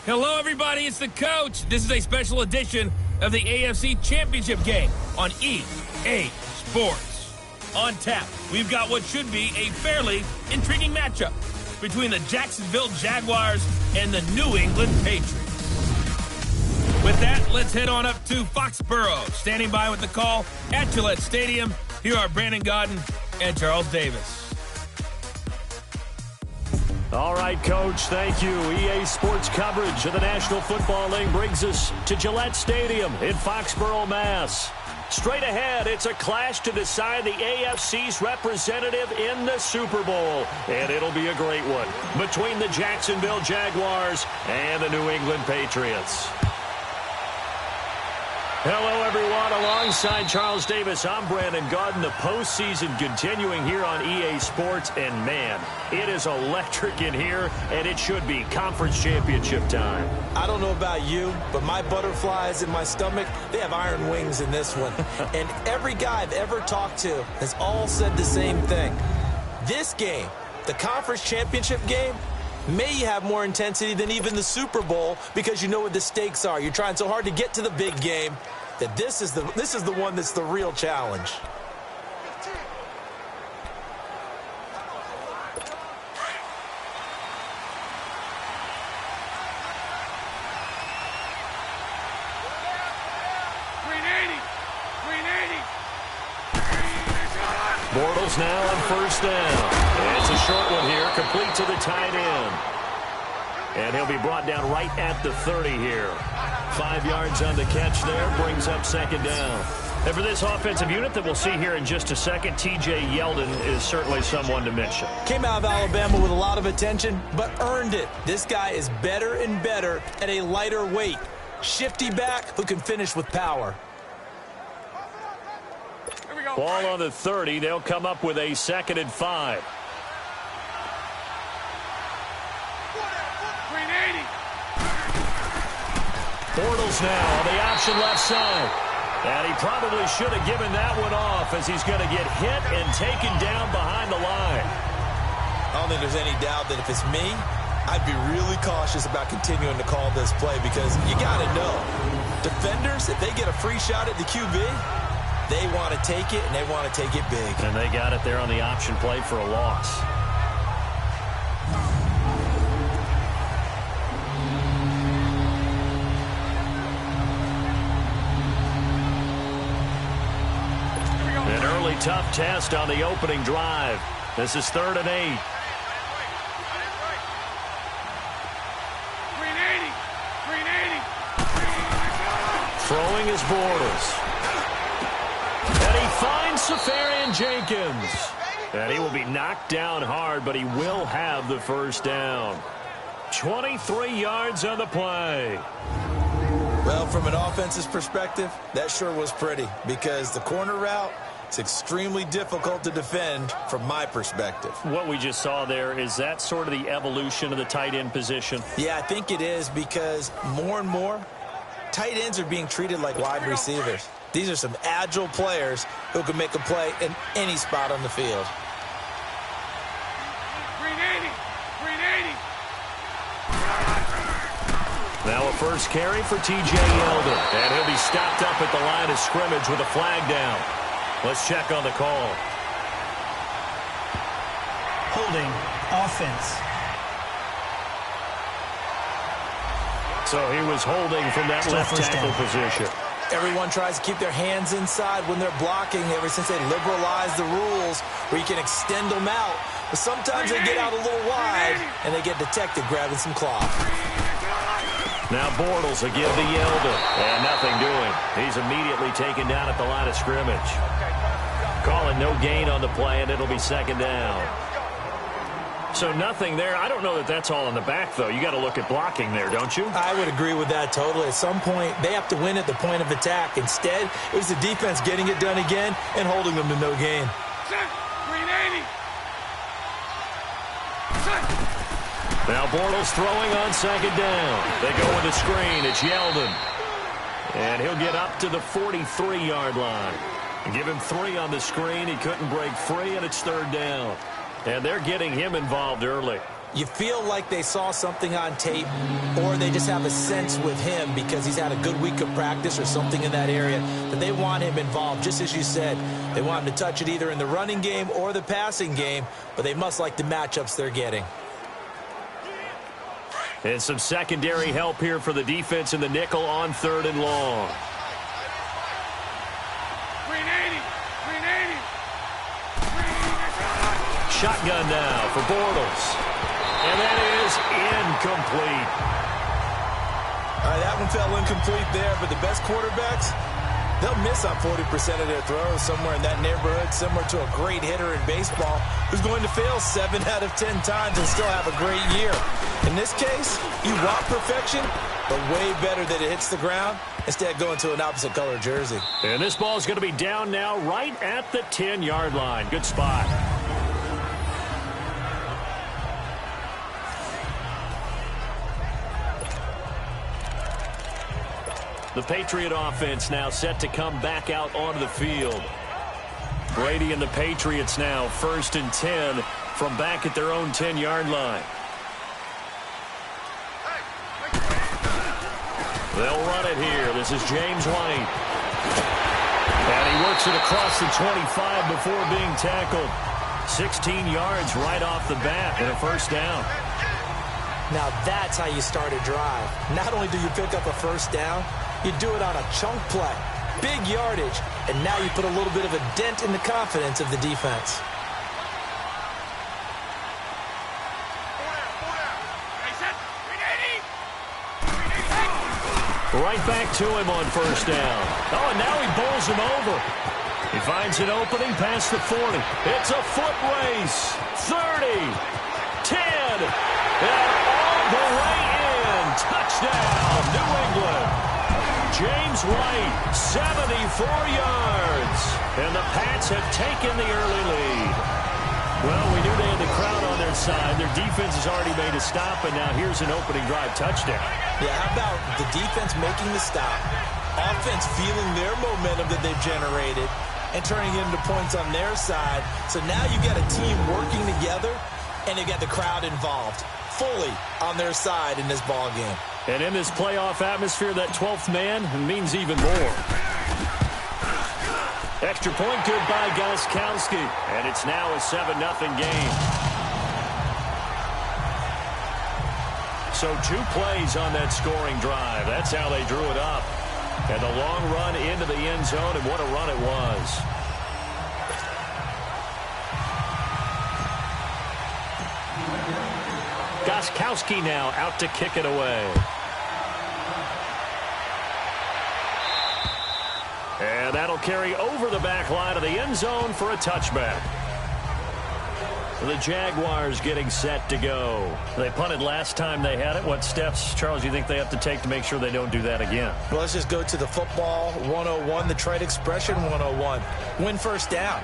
Hello, everybody. It's the coach. This is a special edition of the AFC Championship game on EA Sports. On tap, we've got what should be a fairly intriguing matchup between the Jacksonville Jaguars and the New England Patriots. With that, let's head on up to Foxborough. Standing by with the call at Gillette Stadium, here are Brandon Gaudin and Charles Davis. All right, Coach, thank you. EA Sports coverage of the National Football League brings us to Gillette Stadium in Foxborough, Mass. Straight ahead, it's a clash to decide the AFC's representative in the Super Bowl. And it'll be a great one between the Jacksonville Jaguars and the New England Patriots. Hello, everyone. Alongside Charles Davis, I'm Brandon Gaudin. The postseason continuing here on EA Sports. And, man, it is electric in here, and it should be conference championship time. I don't know about you, but my butterflies in my stomach, they have iron wings in this one. And every guy I've ever talked to has all said the same thing. This game, the conference championship game, may have more intensity than even the Super Bowl because you know what the stakes are. You're trying so hard to get to the big game that this is the one that's the real challenge. Bortles now on first down. It's a short one here, complete to the tight end. And he'll be brought down right at the 30 here. 5 yards on the catch there, brings up second down. And for this offensive unit that we'll see here in just a second, T.J. Yeldon is certainly someone to mention. Came out of Alabama with a lot of attention, but earned it. This guy is better and better at a lighter weight. Shifty back who can finish with power. Ball on the 30. They'll come up with a 2nd and 5. Bortles now on the option left side. And he probably should have given that one off as he's going to get hit and taken down behind the line. I don't think there's any doubt that if it's me, I'd be really cautious about continuing to call this play because you got to know, defenders, if they get a free shot at the QB, they want to take it, and they want to take it big. And they got it there on the option play for a loss. An early tough test on the opening drive. This is 3rd and 8. Throwing is Bortles. And he finds Safarian Jenkins. And he will be knocked down hard, but he will have the first down. 23 yards on the play. Well, from an offense's perspective, that sure was pretty because the corner route is extremely difficult to defend from my perspective. What we just saw there, is that sort of the evolution of the tight end position? Yeah, I think it is because more and more, tight ends are being treated like wide receivers. These are some agile players who can make a play in any spot on the field. 380. Now a first carry for T.J. Yeldon. And he'll be stopped up at the line of scrimmage with a flag down. Let's check on the call. Holding offense. So he was holding from that left tackle position. Everyone tries to keep their hands inside when they're blocking ever since they liberalized the rules where you can extend them out. But sometimes they get out a little wide and they get detected grabbing some cloth. Now Bortles will give to Yeldon. And nothing doing. He's immediately taken down at the line of scrimmage. Calling no gain on the play, and it'll be 2nd down. So nothing there. I don't know that that's all in the back, though. You got to look at blocking there, don't you? I would agree with that totally. At some point, they have to win at the point of attack. Instead, it was the defense getting it done again and holding them to no gain. 380. Now Bortles throwing on 2nd down. They go with a screen. It's Yeldon. And he'll get up to the 43-yard line. Give him 3 on the screen. He couldn't break free, and it's 3rd down. And they're getting him involved early. You feel like they saw something on tape, or they just have a sense with him because he's had a good week of practice or something in that area that they want him involved. Just as you said, they want him to touch it either in the running game or the passing game, but they must like the matchups they're getting. And some secondary help here for the defense in the nickel on 3rd and long. Green 80. Green 80. Shotgun now for Bortles. And that is incomplete. That one fell incomplete there, but the best quarterbacks, they'll miss on 40% of their throws somewhere in that neighborhood, similar to a great hitter in baseball who's going to fail 7 out of 10 times and still have a great year. In this case, you want perfection, but way better that it hits the ground instead of going to an opposite color jersey. And this ball is going to be down now right at the 10-yard line. Good spot. The Patriot offense now set to come back out onto the field. Brady and the Patriots now 1st and 10 from back at their own 10-yard line. They'll run it here. This is James White. And he works it across the 25 before being tackled. 16 yards right off the bat and a 1st down. Now that's how you start a drive. Not only do you pick up a 1st down, you do it on a chunk play, big yardage, and now you put a little bit of a dent in the confidence of the defense. Right back to him on 1st down. Oh, and now he bowls him over. He finds an opening past the 40. It's a foot race. 30, 10, and all the way in. Touchdown, New England. James White, 74 yards. And the Pats have taken the early lead. Well, we knew they had the crowd on their side. Their defense has already made a stop, and now here's an opening drive touchdown. Yeah, how about the defense making the stop, offense feeling their momentum that they've generated, and turning it into points on their side. So now you got a team working together, and they got the crowd involved fully on their side in this ball game. And in this playoff atmosphere, that 12th man means even more. Extra point good by Gostkowski. And it's now a 7-0 game. So 2 plays on that scoring drive. That's how they drew it up. And a long run into the end zone, and what a run it was. Gostkowski now out to kick it away. And that'll carry over the back line of the end zone for a touchback. The Jaguars getting set to go. They punted last time they had it. What steps, Charles, do you think they have to take to make sure they don't do that again? Well, let's just go to the football 101, the trade expression 101. Win 1st down.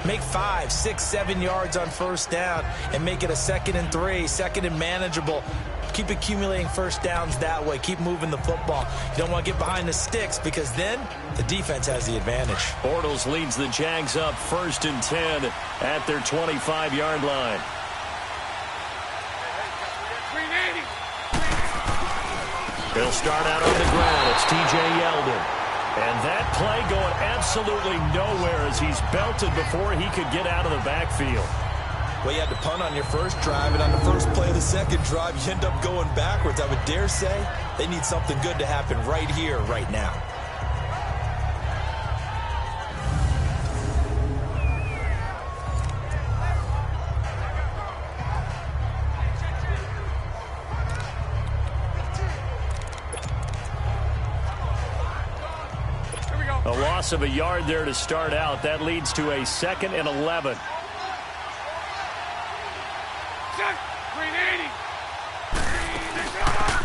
Make 5, 6, 7 yards on 1st down and make it a 2nd and 3, 2nd and manageable. Keep accumulating 1st downs that way. Keep moving the football. You don't want to get behind the sticks because then the defense has the advantage. Bortles leads the Jags up 1st and 10 at their 25-yard line. They'll start out on the ground. It's T.J. Yeldon. And that play going absolutely nowhere as he's belted before he could get out of the backfield. Well, you had to punt on your 1st drive, and on the 1st play of the 2nd drive, you end up going backwards. I would dare say they need something good to happen right here, right now. A loss of a yard there to start out. That leads to a 2nd and 11.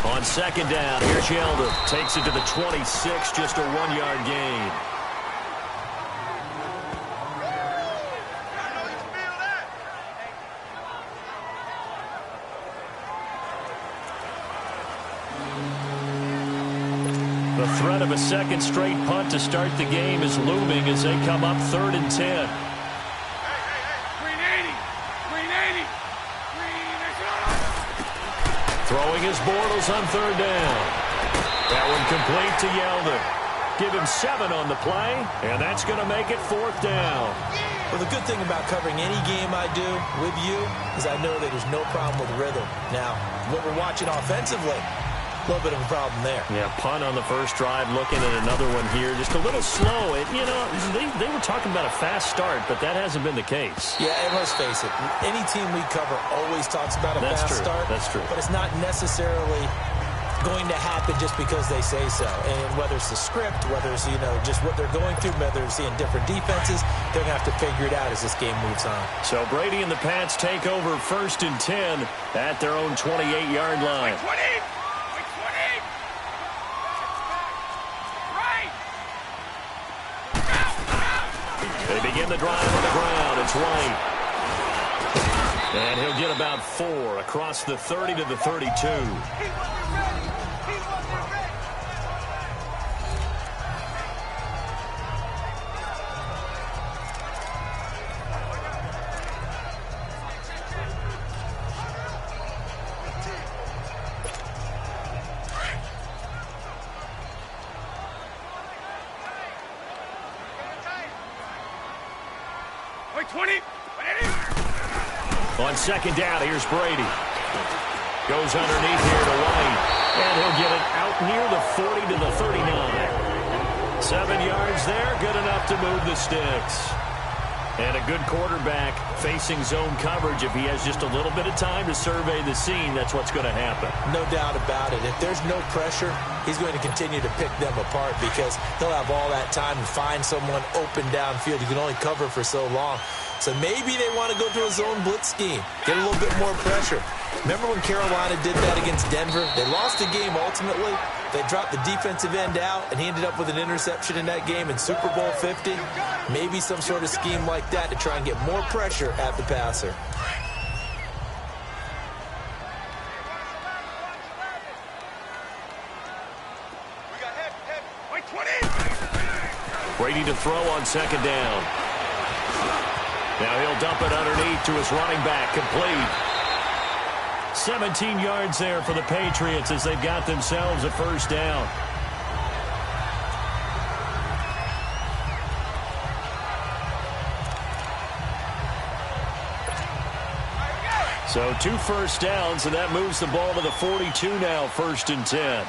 On 2nd down, here's Yeldon. Takes it to the 26, just a 1-yard gain. The threat of a 2nd straight punt to start the game is looming as they come up 3rd and 10. Throwing his Bortles on third down. That one complete to Yeldon. Give him 7 on the play, and that's going to make it 4th down. Well, the good thing about covering any game I do with you is I know that there's no problem with rhythm. Now, what we're watching offensively, a little bit of a problem there. Yeah, punt on the first drive, looking at another one here. Just a little slow. You know, they were talking about a fast start, but that hasn't been the case. Yeah, and let's face it, any team we cover always talks about a fast start. That's true. But it's not necessarily going to happen just because they say so. And whether it's the script, whether it's, you know, just what they're going through, whether it's seeing different defenses, they're going to have to figure it out as this game moves on. So Brady and the Pats take over 1st and 10 at their own 28-yard line. 20! They begin the drive on the ground. It's White. And he'll get about 4 across the 30 to the 32. On 2nd down, here's Brady. Goes underneath here to White. And he'll get it out near the 40 to the 39. 7 yards there, good enough to move the sticks. And a good quarterback facing zone coverage. If he has just a little bit of time to survey the scene, that's what's going to happen. No doubt about it. If there's no pressure, he's going to continue to pick them apart because he'll have all that time to find someone open downfield. You can only cover for so long. So maybe they want to go to a zone blitz scheme, get a little bit more pressure. Remember when Carolina did that against Denver? They lost the game ultimately. They dropped the defensive end out, and he ended up with an interception in that game in Super Bowl 50. Maybe some sort of scheme like that to try and get more pressure at the passer. Brady to throw on 2nd down. Now he'll dump it underneath to his running back, complete. 17 yards there for the Patriots as they've got themselves a 1st down. So 2 first downs, and that moves the ball to the 42 now, 1st and 10.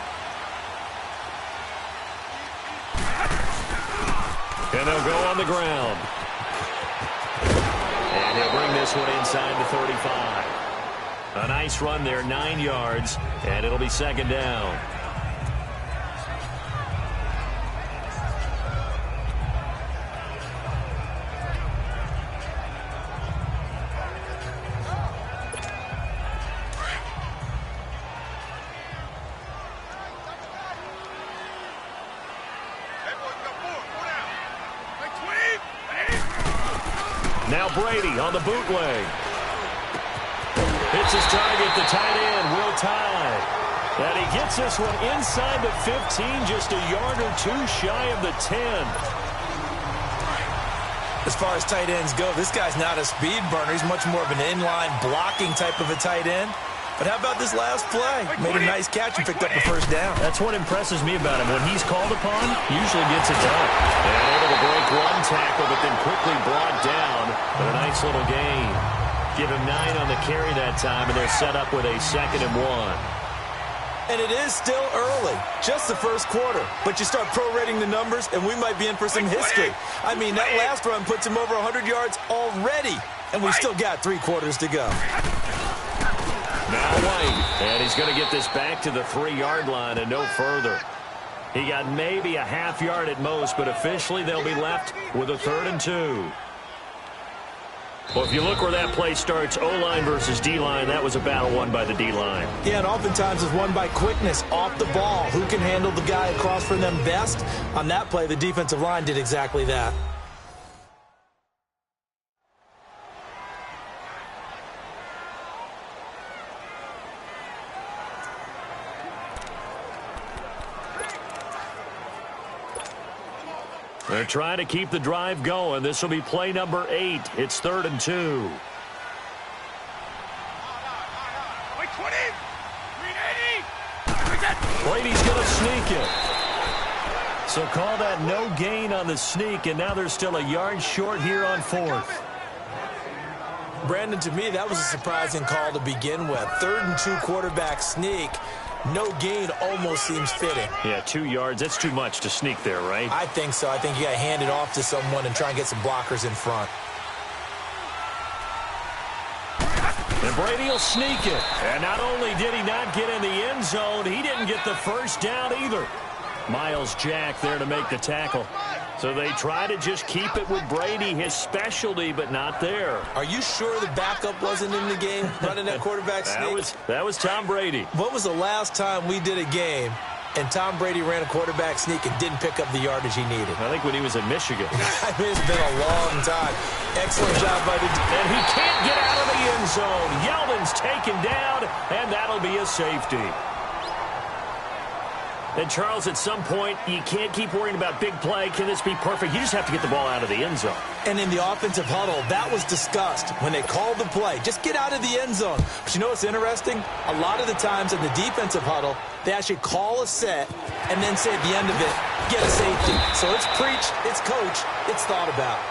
And they'll go on the ground. And he'll bring this one inside the 35. A nice run there, 9 yards, and it'll be 2nd down. Now Brady on the bootleg. Hits his target, the tight end, Will Tye. And he gets this one inside the 15, just a yard or 2 shy of the 10. As far as tight ends go, this guy's not a speed burner. He's much more of an inline blocking type of a tight end. But how about this last play? Made a nice catch and picked up the 1st down. That's what impresses me about him. When he's called upon, he usually gets it done. And able to break one tackle, but then quickly brought down. But a nice little gain. Give him 9 on the carry that time, and they're set up with a 2nd and 1. And it is still early, just the 1st quarter. But you start prorating the numbers, and we might be in for some history. I mean, that last run puts him over 100 yards already, and we've still got 3 quarters to go. Now White, and he's going to get this back to the 3-yard line and no further. He got maybe a half yard at most, but officially they'll be left with a 3rd and 2. Well, if you look where that play starts, O-line versus D-line, that was a battle won by the D-line. Yeah, and oftentimes it's won by quickness off the ball. Who can handle the guy across from them best? On that play, the defensive line did exactly that. They're trying to keep the drive going. This will be play number 8. It's 3rd and 2. Brady's going to sneak it. So call that no gain on the sneak, and now they're still a yard short here on 4th. Brandon, to me, that was a surprising call to begin with. 3rd and 2 quarterback sneak. No gain almost seems fitting. Yeah, 2 yards. That's too much to sneak there, right? I think so. I think you got to hand it off to someone and try and get some blockers in front. And Brady will sneak it. And not only did he not get in the end zone, he didn't get the first down either. Miles Jack there to make the tackle. So they try to just keep it with Brady, his specialty, but not there. Are you sure the backup wasn't in the game running that quarterback sneak? That was Tom Brady. What was the last time we did a game and Tom Brady ran a quarterback sneak and didn't pick up the yardage he needed? I think when he was in Michigan. I mean, it's been a long time. Excellent job by the... And he can't get out of the end zone. Yeldon's taken down, and that'll be a safety. And, Charles, at some point, you can't keep worrying about big play. Can this be perfect? You just have to get the ball out of the end zone. And in the offensive huddle, that was discussed when they called the play. Just get out of the end zone. But you know what's interesting? A lot of the times in the defensive huddle, they actually call a set and then say at the end of it, get a safety. So it's preached, it's coached, it's thought about.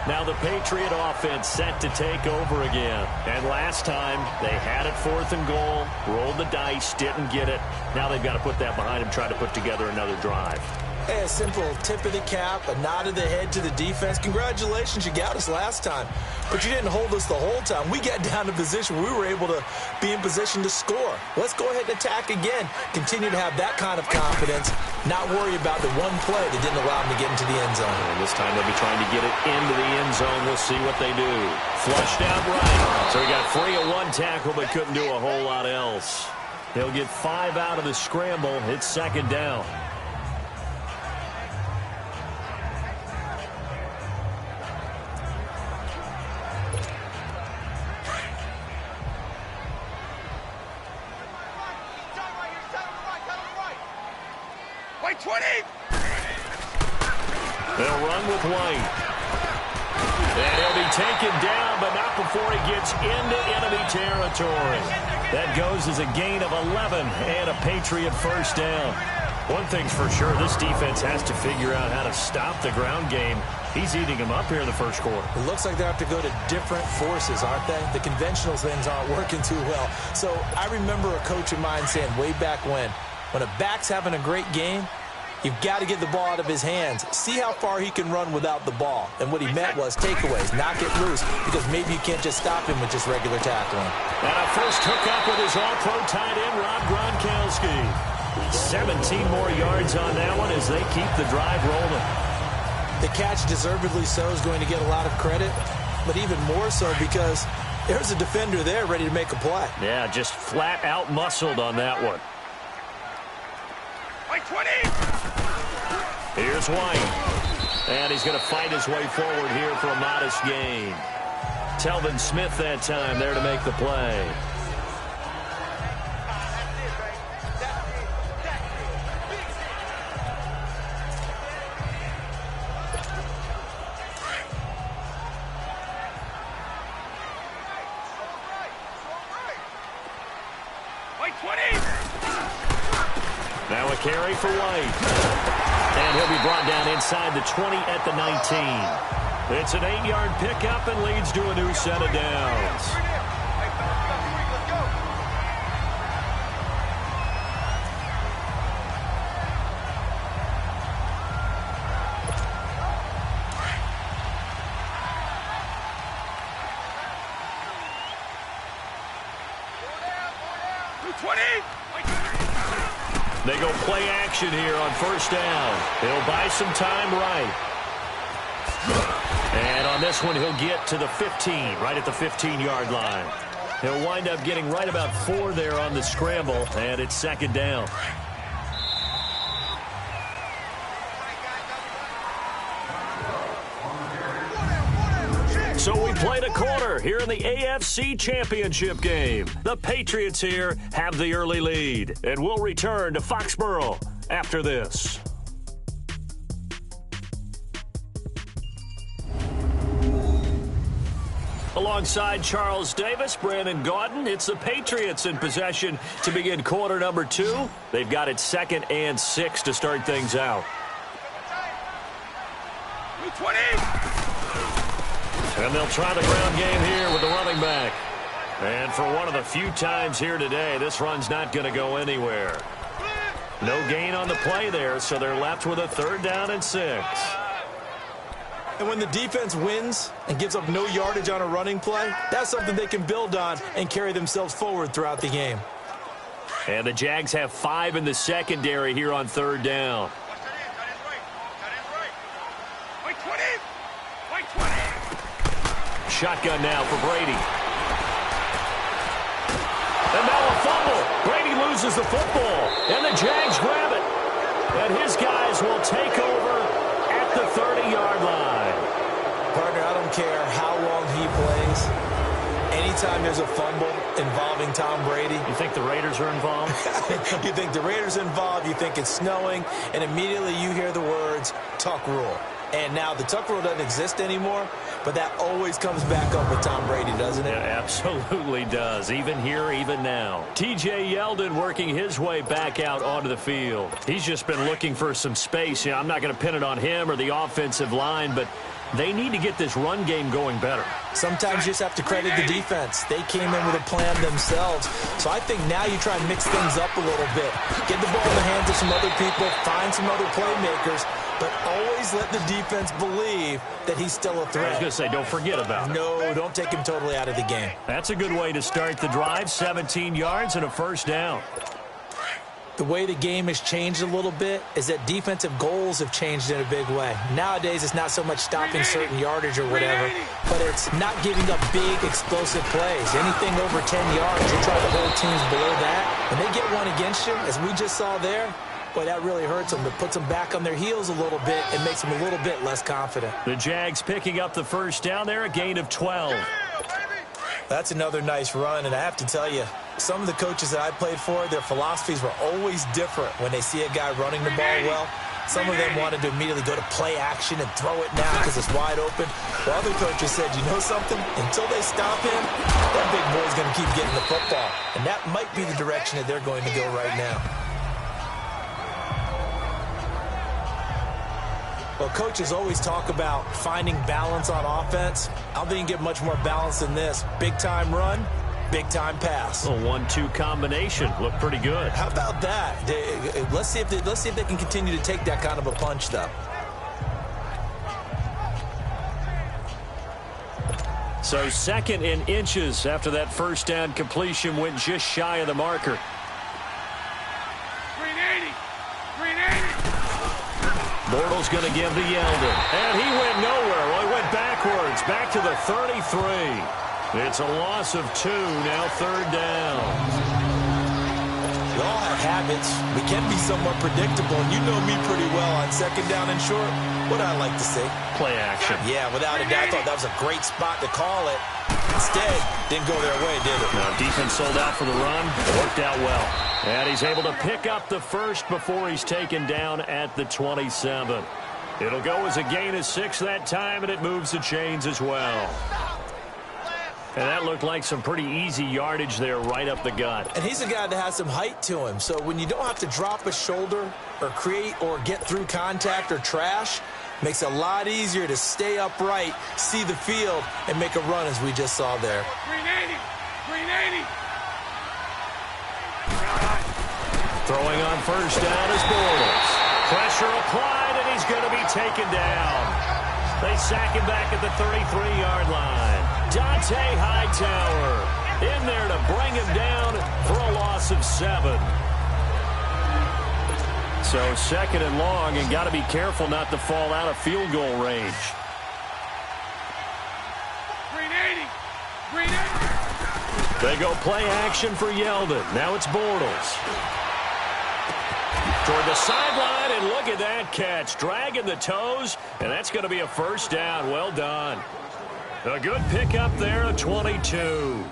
Now the Patriot offense set to take over again. And last time, they had it 4th and goal, rolled the dice, didn't get it. Now they've got to put that behind them, try to put together another drive. Hey, a simple tip of the cap, a nod of the head to the defense. Congratulations, you got us last time. But you didn't hold us the whole time. We got down to position where we were able to be in position to score. Let's go ahead and attack again. Continue to have that kind of confidence. Not worry about the one play that didn't allow them to get into the end zone. And this time they'll be trying to get it into the end zone. We'll see what they do. Flushed out right. So he got free of one tackle but couldn't do a whole lot else. He'll get 5 out of the scramble. It's 2nd down. White 20! They'll run with White. And he'll be taken down, but not before he gets into enemy territory. That goes as a gain of 11 and a Patriot first down. One thing's for sure, this defense has to figure out how to stop the ground game. He's eating them up here in the first quarter. It looks like they have to go to different forces, aren't they? The conventional things aren't working too well. So I remember a coach of mine saying way back when a back's having a great game, you've got to get the ball out of his hands. See how far he can run without the ball. And what he meant was takeaways, knock it loose, because maybe you can't just stop him with just regular tackling. And a first hookup with his all-pro tight end, Rob Gronkowski. 17 more yards on that one as they keep the drive rolling. The catch, deservedly so, is going to get a lot of credit, but even more so because there's a defender there ready to make a play. Yeah, just flat out muscled on that one. White 20! Here's White. And he's going to fight his way forward here for a modest gain. Telvin Smith that time there to make the play. White 20! Now a carry for White. And he'll be brought down inside the 20 at the 19. It's an 8-yard pickup and leads to a new set of downs. They go play action here on first down. He'll buy some time right. And on this one, he'll get to the 15, right at the 15-yard line. He'll wind up getting right about 4 there on the scramble, and it's 2nd down. So we played a quarter here in the AFC Championship game. The Patriots here have the early lead, and we'll return to Foxborough after this. Alongside Charles Davis, Brandon Gaudin, it's the Patriots in possession to begin quarter number 2. They've got it 2nd and 6 to start things out. 20. And they'll try the ground game here with the running back. And for one of the few times here today, this run's not going to go anywhere. No gain on the play there, so they're left with a 3rd down and 6. And when the defense wins and gives up no yardage on a running play, that's something they can build on and carry themselves forward throughout the game. And the Jags have 5 in the secondary here on 3rd down. Shotgun now for Brady. And now a fumble. Brady loses the football, and the Jags grab it. And his guys will take over at the 30-yard line. Partner, I don't care how long he plays. Anytime there's a fumble involving Tom Brady. You think the Raiders are involved? You think the Raiders are involved, you think it's snowing, and immediately you hear the words, Tuck Rule. And now the Tuck Rule doesn't exist anymore, but that always comes back up with Tom Brady, doesn't it? Yeah, absolutely does. Even here, even now. TJ Yeldon working his way back out onto the field. He's just been looking for some space. I'm not going to pin it on him or the offensive line, but they need to get this run game going better. Sometimes you just have to credit the defense. They came in with a plan themselves. So I think now you try and mix things up a little bit. Get the ball in the hands of some other people, find some other playmakers, but always let the defense believe that he's still a threat. I was going to say, don't forget about it. No, don't take him totally out of the game. That's a good way to start the drive. 17 yards and a 1st down. The way the game has changed a little bit is that defensive goals have changed in a big way. Nowadays, it's not so much stopping certain yardage or whatever, but it's not giving up big, explosive plays. Anything over 10 yards, you try to hold teams below that. When they get one against you, as we just saw there, boy, that really hurts them. It puts them back on their heels a little bit and makes them a little bit less confident. The Jags picking up the 1st down there, a gain of 12. That's another nice run, and I have to tell you, some of the coaches that I played for, their philosophies were always different when they see a guy running the ball well. Some of them wanted to immediately go to play action and throw it now because it's wide open. While other coaches said, you know something? Until they stop him, that big boy's going to keep getting the football. And that might be the direction that they're going to go right now. Well, coaches always talk about finding balance on offense. I don't think you can get much more balance than this. Big-time run, big-time pass. A 1-2 combination. Looked pretty good. How about that? Let's see if they can continue to take that kind of a punch, though. So 2nd and inches after that 1st down completion went just shy of the marker. 380. Bortles going to give to Yeldon. And he went nowhere. Well, he went backwards. Back to the 33. It's a loss of 2. Now 3rd down. We all have habits. We can be somewhat predictable. And you know me pretty well on 2nd down and short. What I like to see. Play action. Yeah, without a doubt. I thought that was a great spot to call it. Instead, didn't go their way, did it? No, defense sold out for the run. It worked out well. And he's able to pick up the 1st before he's taken down at the 27. It'll go as a gain of 6 that time, and it moves the chains as well. And that looked like some pretty easy yardage there right up the gut. And he's a guy that has some height to him. So when you don't have to drop a shoulder or create or get through contact or trash, makes it a lot easier to stay upright, see the field, and make a run as we just saw there. 380. Throwing on 1st down is Bortles. Pressure applied, and he's going to be taken down. They sack him back at the 33-yard line. Dante Hightower in there to bring him down for a loss of 7. So 2nd and long, and got to be careful not to fall out of field goal range. 380. They go play action for Yeldon. Now it's Bortles. Toward the sideline, and look at that catch. Dragging the toes, and that's going to be a 1st down. Well done. A good pickup there, a 22.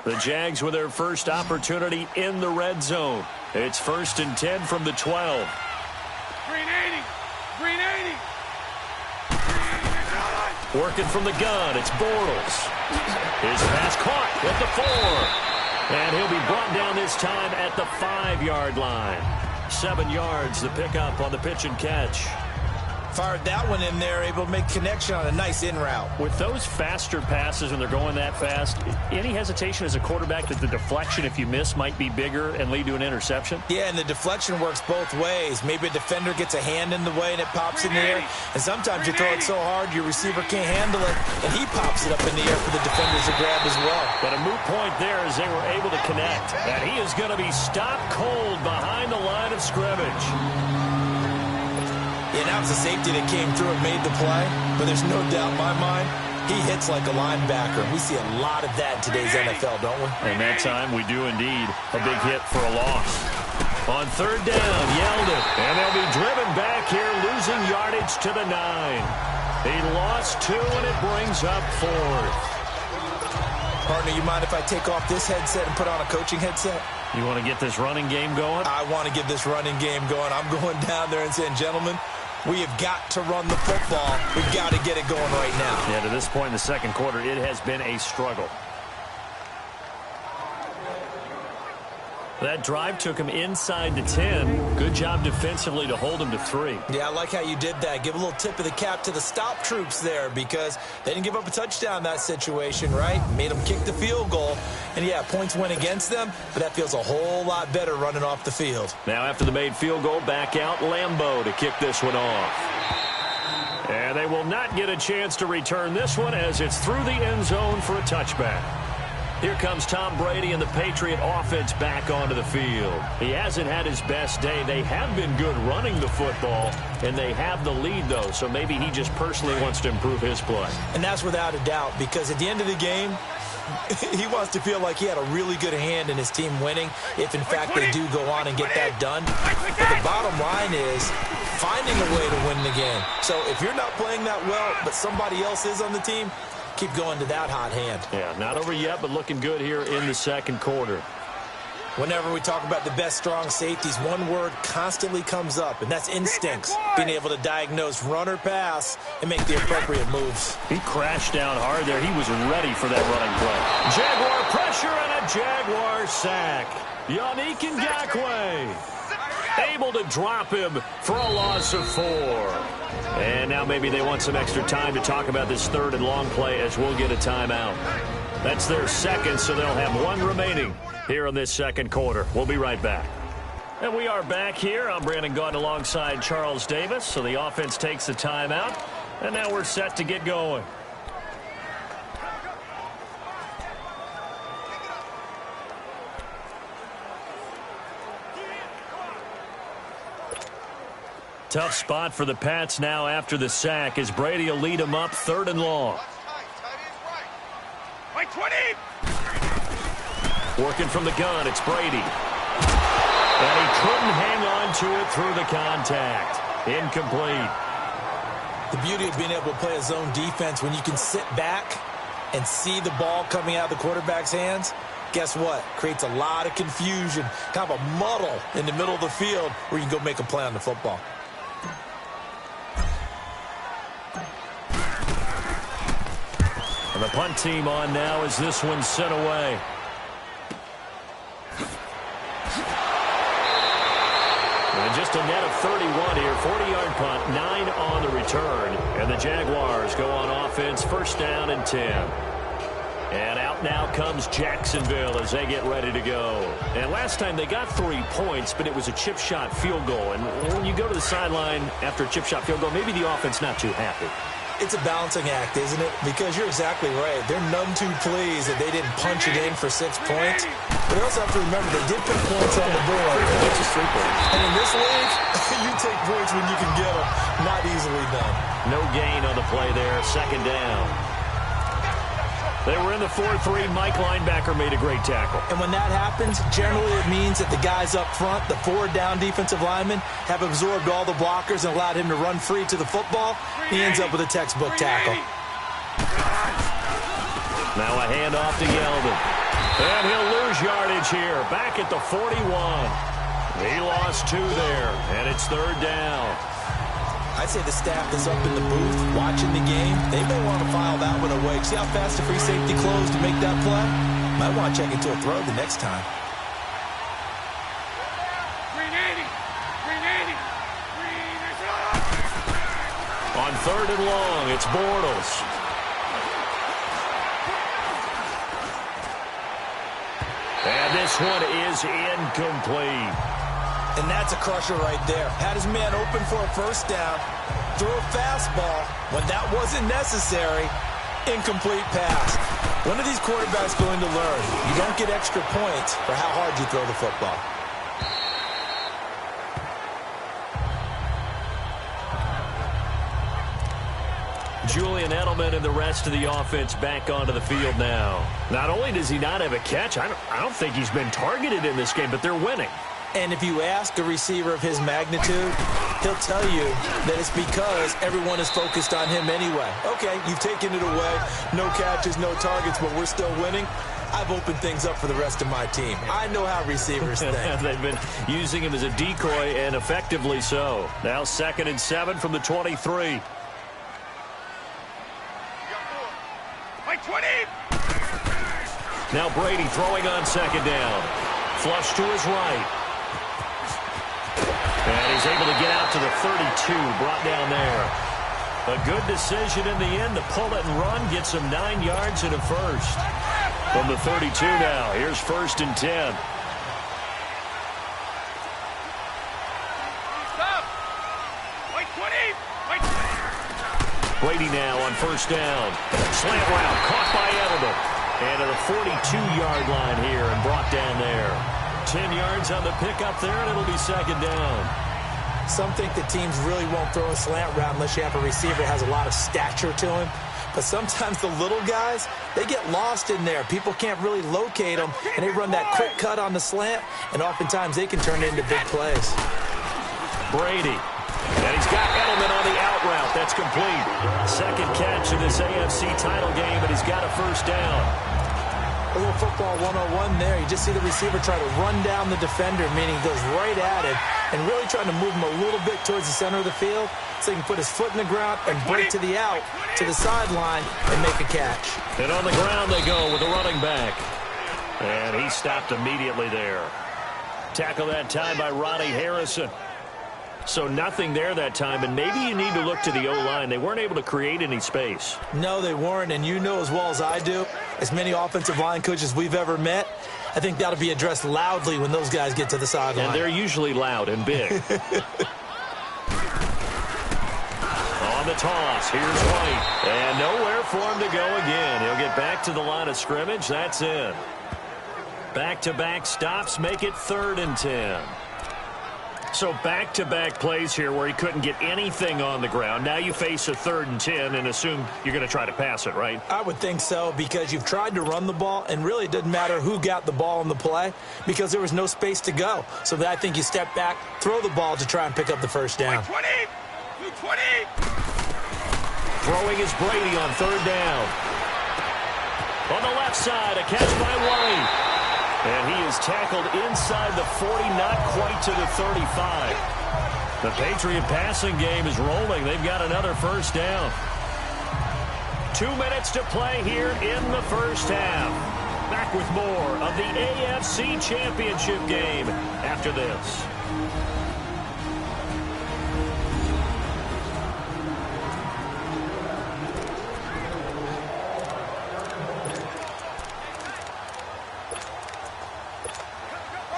The Jags with their first opportunity in the red zone. It's 1st and 10 from the 12. Green 80. Green 80. Working from the gun, it's Bortles. His pass caught at the 4. And he'll be brought down this time at the 5-yard line. 7 yards, the pickup on the pitch and catch. Fired that one in there, able to make connection on a nice in route. With those faster passes when they're going that fast, any hesitation as a quarterback that the deflection, if you miss, might be bigger and lead to an interception? Yeah, and the deflection works both ways. Maybe a defender gets a hand in the way and it pops in the air. And sometimes you throw it so hard your receiver can't handle it, and he pops it up in the air for the defenders to grab as well. But a moot point there as they were able to connect. And he is going to be stopped cold behind the line of scrimmage. Yeah, now it's the safety that came through and made the play, but there's no doubt in my mind, he hits like a linebacker. We see a lot of that in today's NFL, don't we? And that time we do indeed. A big hit for a loss. On 3rd down, Yeldon. And they'll be driven back here, losing yardage to the 9. He lost 2, and it brings up 4th. Partner, you mind if I take off this headset and put on a coaching headset? You want to get this running game going? I want to get this running game going. I'm going down there and saying, gentlemen, we have got to run the football. We've got to get it going right now. Yeah, to this point in the second quarter, it has been a struggle. That drive took him inside the 10. Good job defensively to hold him to 3. Yeah, I like how you did that. Give a little tip of the cap to the stop troops there because they didn't give up a touchdown in that situation, right? Made them kick the field goal. And, yeah, points went against them, but that feels a whole lot better running off the field. Now after the made field goal, back out Lambeau to kick this one off. And they will not get a chance to return this one as it's through the end zone for a touchback. Here comes Tom Brady and the Patriot offense back onto the field. He hasn't had his best day. They have been good running the football, and they have the lead, though, so maybe he just personally wants to improve his play. And that's without a doubt, because at the end of the game, he wants to feel like he had a really good hand in his team winning, if in fact they do go on and get that done. But the bottom line is finding a way to win the game. So if you're not playing that well, but somebody else is on the team, keep going to that hot hand. Yeah, not over yet, but looking good here in the second quarter. Whenever we talk about the best strong safeties, one word constantly comes up, and that's instincts. Being able to diagnose run or pass and make the appropriate moves. He crashed down hard there. He was ready for that running play. Jaguar pressure and a Jaguar sack. Yannick Ngakoue able to drop him for a loss of 4. And now maybe they want some extra time to talk about this 3rd and long play as we'll get a timeout. That's their second, so they'll have 1 remaining here in this second quarter. We'll be right back. And we are back here. I'm Brandon Gaudin alongside Charles Davis. So the offense takes the timeout, and now we're set to get going. Tough spot for the Pats now after the sack as Brady will lead them up 3rd and long. Like 20. Working from the gun, it's Brady. And he couldn't hang on to it through the contact. Incomplete. The beauty of being able to play a zone defense when you can sit back and see the ball coming out of the quarterback's hands, guess what? Creates a lot of confusion, kind of a muddle in the middle of the field where you can go make a play on the football. And the punt team on now as this one's sent away. And just a net of 31 here. 40-yard punt, 9 on the return. And the Jaguars go on offense, 1st down and 10. And out now comes Jacksonville as they get ready to go. And last time they got 3 points, but it was a chip shot field goal. And when you go to the sideline after a chip shot field goal, maybe the offense not too happy. It's a balancing act, isn't it? Because you're exactly right. They're none too pleased that they didn't punch it in for 6 points. But you also have to remember they did put points on the board. 3 points is 3 points. And in this league, you take points when you can get them. Not easily done. No gain on the play there. 2nd down. They were in the 4-3. Mike linebacker made a great tackle. And when that happens, generally it means that the guys up front, the 4 down defensive linemen, have absorbed all the blockers and allowed him to run free to the football. He ends up with a textbook tackle. Now a handoff to Yeldon. And he'll lose yardage here, back at the 41. He lost 2 there, and it's 3rd down. I'd say the staff that's up in the booth watching the game, they may want to file that one away. See how fast the free safety closed to make that play? Might want to check into a throw the next time. On 3rd and long, it's Bortles. And this one is incomplete. And that's a crusher right there. Had his man open for a first down, threw a fastball when that wasn't necessary. Incomplete pass. When are these quarterbacks going to learn? You don't get extra points for how hard you throw the football. Julian Edelman and the rest of the offense back onto the field now. Not only does he not have a catch, I don't think he's been targeted in this game, but they're winning. And if you ask a receiver of his magnitude, he'll tell you that it's because everyone is focused on him anyway. Okay, you've taken it away. No catches, no targets, but we're still winning. I've opened things up for the rest of my team. I know how receivers think. They've been using him as a decoy, and effectively so. Now 2nd and 7 from the 23. Now Brady throwing on 2nd down. Flush to his right. And he's able to get out to the 32, brought down there. A good decision in the end to pull it and run, gets him 9 yards and a first. From the 32 now, here's 1st and 10. Brady now on 1st down. Slant route, caught by Edelman. And at the 42-yard line here and brought down there. 10 yards on the pickup there, and it'll be 2nd down. Some think that teams really won't throw a slant route unless you have a receiver that has a lot of stature to him. But sometimes the little guys, they get lost in there. People can't really locate them, and they run that quick cut on the slant, and oftentimes they can turn it into big plays. Brady. And he's got Edelman on the out route. That's complete. 2nd catch in this AFC title game, and he's got a 1st down. A little football 101 there. You just see the receiver try to run down the defender, meaning he goes right at him, and really trying to move him a little bit towards the center of the field so he can put his foot in the ground and break to the out, to the sideline, and make a catch. And on the ground they go with the running back. And he stopped immediately there. Tackle that time by Ronnie Harrison. So nothing there that time, and maybe you need to look to the O-line. They weren't able to create any space. No, they weren't, and you know as well as I do, as many offensive line coaches we've ever met, I think that'll be addressed loudly when those guys get to the sideline. And they're usually loud and big. On the toss, here's White. And nowhere for him to go again. He'll get back to the line of scrimmage. That's in. Back-to-back stops make it 3rd and 10. So back-to-back plays here where he couldn't get anything on the ground. Now you face a 3rd and 10 and assume you're going to try to pass it, right? I would think so, because you've tried to run the ball, and really it doesn't matter who got the ball in the play because there was no space to go. So I think you step back, throw the ball to try and pick up the 1st down. 20! 20! Throwing is Brady on 3rd down. On the left side, a catch by White. And he is tackled inside the 40, not quite to the 35. The Patriot passing game is rolling. They've got another 1st down. 2 minutes to play here in the 1st half. Back with more of the AFC Championship game after this.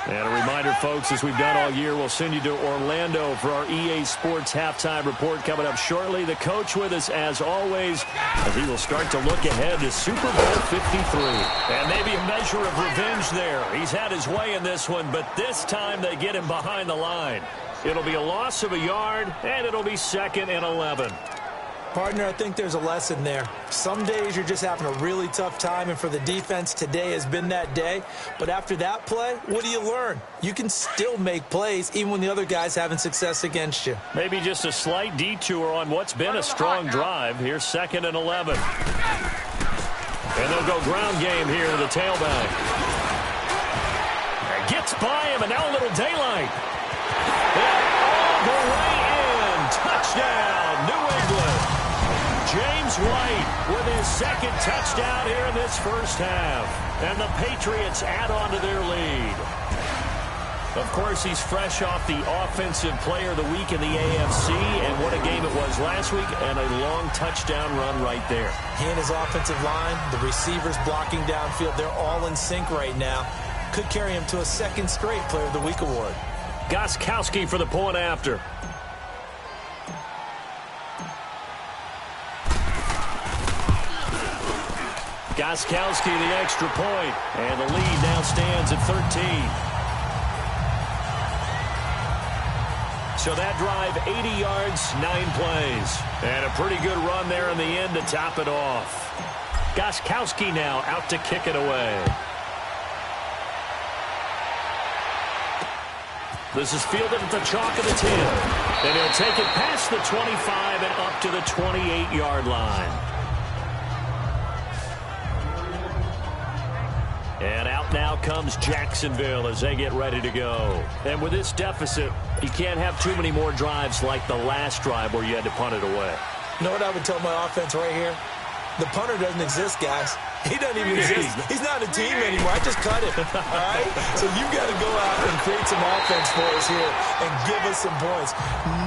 And a reminder, folks, as we've done all year, we'll send you to Orlando for our EA Sports Halftime Report coming up shortly. The coach with us, as always, as he will start to look ahead to Super Bowl 53. And maybe a measure of revenge there. He's had his way in this one, but this time they get him behind the line. It'll be a loss of a yard, and it'll be 2nd and 11. Partner, I think there's a lesson there. Some days you're just having a really tough time, and for the defense, today has been that day. But after that play, what do you learn? You can still make plays even when the other guy's having success against you. Maybe just a slight detour on what's been a strong drive. Here's 2nd and 11. And they'll go ground game here to the tailback. And gets by him, and now a little daylight. And all the way in. Touchdown, New England. James White with his second touchdown here in this first half. And the Patriots add on to their lead. Of course, he's fresh off the Offensive Player of the Week in the AFC, and what a game it was last week, and a long touchdown run right there. He and his offensive line, the receivers blocking downfield, they're all in sync right now. Could carry him to a second straight Player of the Week award. Gostkowski for the point after. Gostkowski the extra point, and the lead now stands at 13. So that drive, 80 yards, 9 plays. And a pretty good run there in the end to top it off. Gostkowski now out to kick it away. This is fielded at the chalk of the 10. And he'll take it past the 25 and up to the 28-yard line. And out now comes Jacksonville as they get ready to go. And with this deficit, you can't have too many more drives like the last drive where you had to punt it away. You know what I would tell my offense right here? The punter doesn't exist, guys. He doesn't even exist. He's not a team anymore. I just cut him. All right? So you've got to go out and create some offense for us here and give us some points.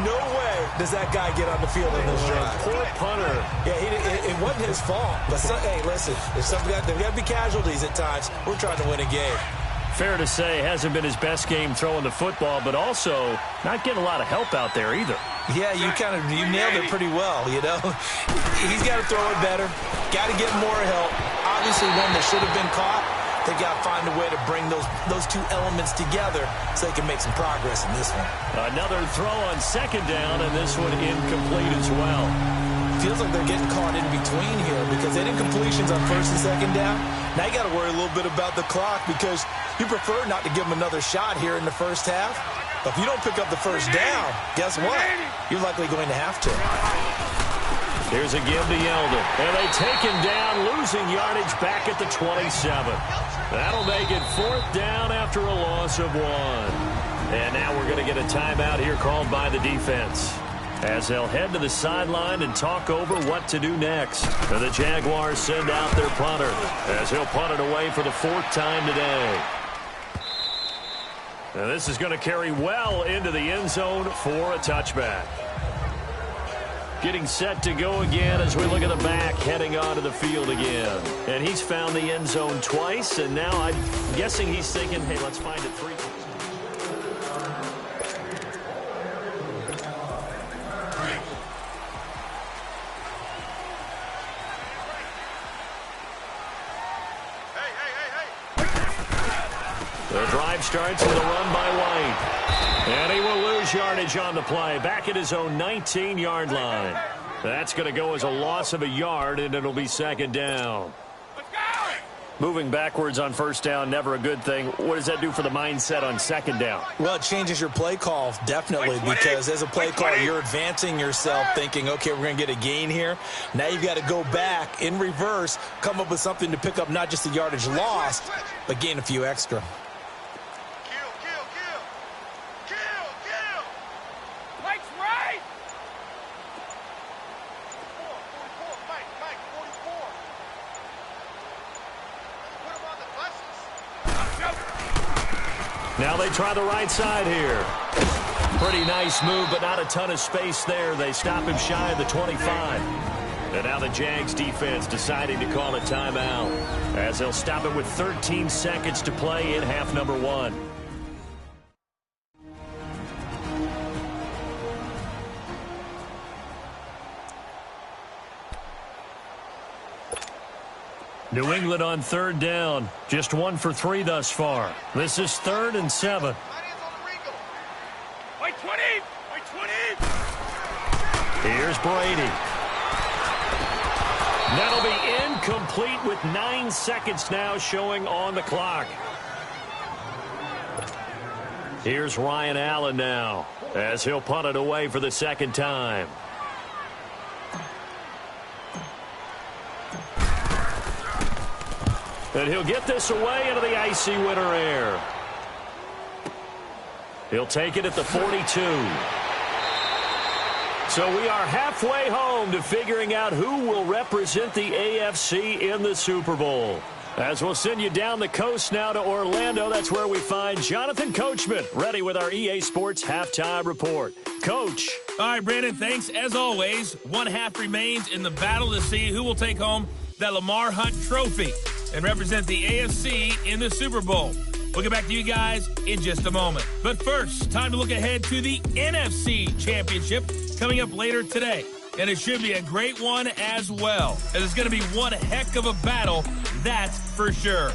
No way does that guy get on the field in this drive. Poor punter. Yeah, it wasn't his fault. But, hey, listen, there's got to be casualties at times. We're trying to win a game. Fair to say, hasn't been his best game throwing the football, but also not getting a lot of help out there either. Yeah, you nailed it pretty well, you know. He's got to throw it better. Got to get more help. Obviously, one that should have been caught, they got to find a way to bring those two elements together so they can make some progress in this one. Another throw on second down, and this one incomplete as well. Feels like they're getting caught in between here because they did completions on first and second down. Now you got to worry a little bit about the clock because you prefer not to give them another shot here in the first half. But if you don't pick up the first down, guess what? You're likely going to have to. Here's a give to Yeldon. And they take him down, losing yardage back at the 27. That'll make it fourth down after a loss of 1. And now we're going to get a timeout here called by the defense, as they'll head to the sideline and talk over what to do next. And the Jaguars send out their punter as he'll punt it away for the 4th time today. And this is going to carry well into the end zone for a touchback. Getting set to go again as we look at the back heading onto the field again. And he's found the end zone twice, and now I'm guessing he's thinking, hey, let's find it 3 times. The drive starts with a run by White. And he will lose yardage on the play. Back at his own 19-yard line. That's going to go as a loss of a yard, and it'll be second down. Moving backwards on first down, never a good thing. What does that do for the mindset on second down? Well, it changes your play call, definitely, because as a play call, you're advancing yourself thinking, okay, we're going to get a gain here. Now you've got to go back in reverse, come up with something to pick up not just the yardage lost, but gain a few extra. Now they try the right side here. Pretty nice move, but not a ton of space there. They stop him shy of the 25. And now the Jags defense deciding to call a timeout, as they'll stop it with 13 seconds to play in half number 1. New England on third down. Just 1 for 3 thus far. This is 3rd and 7. White 20! White 20! Here's Brady. That'll be incomplete with 9 seconds now showing on the clock. Here's Ryan Allen now, as he'll punt it away for the second time. And he'll get this away into the icy winter air. He'll take it at the 42. So we are halfway home to figuring out who will represent the AFC in the Super Bowl. As we'll send you down the coast now to Orlando, that's where we find Jonathan Coachman, ready with our EA Sports Halftime Report. Coach. All right, Brandon, thanks. As always, one half remains in the battle to see who will take home that Lamar Hunt trophy and represent the AFC in the Super Bowl. We'll get back to you guys in just a moment. But first, time to look ahead to the NFC Championship coming up later today. And it should be a great one as well, as it's going to be one heck of a battle, that's for sure.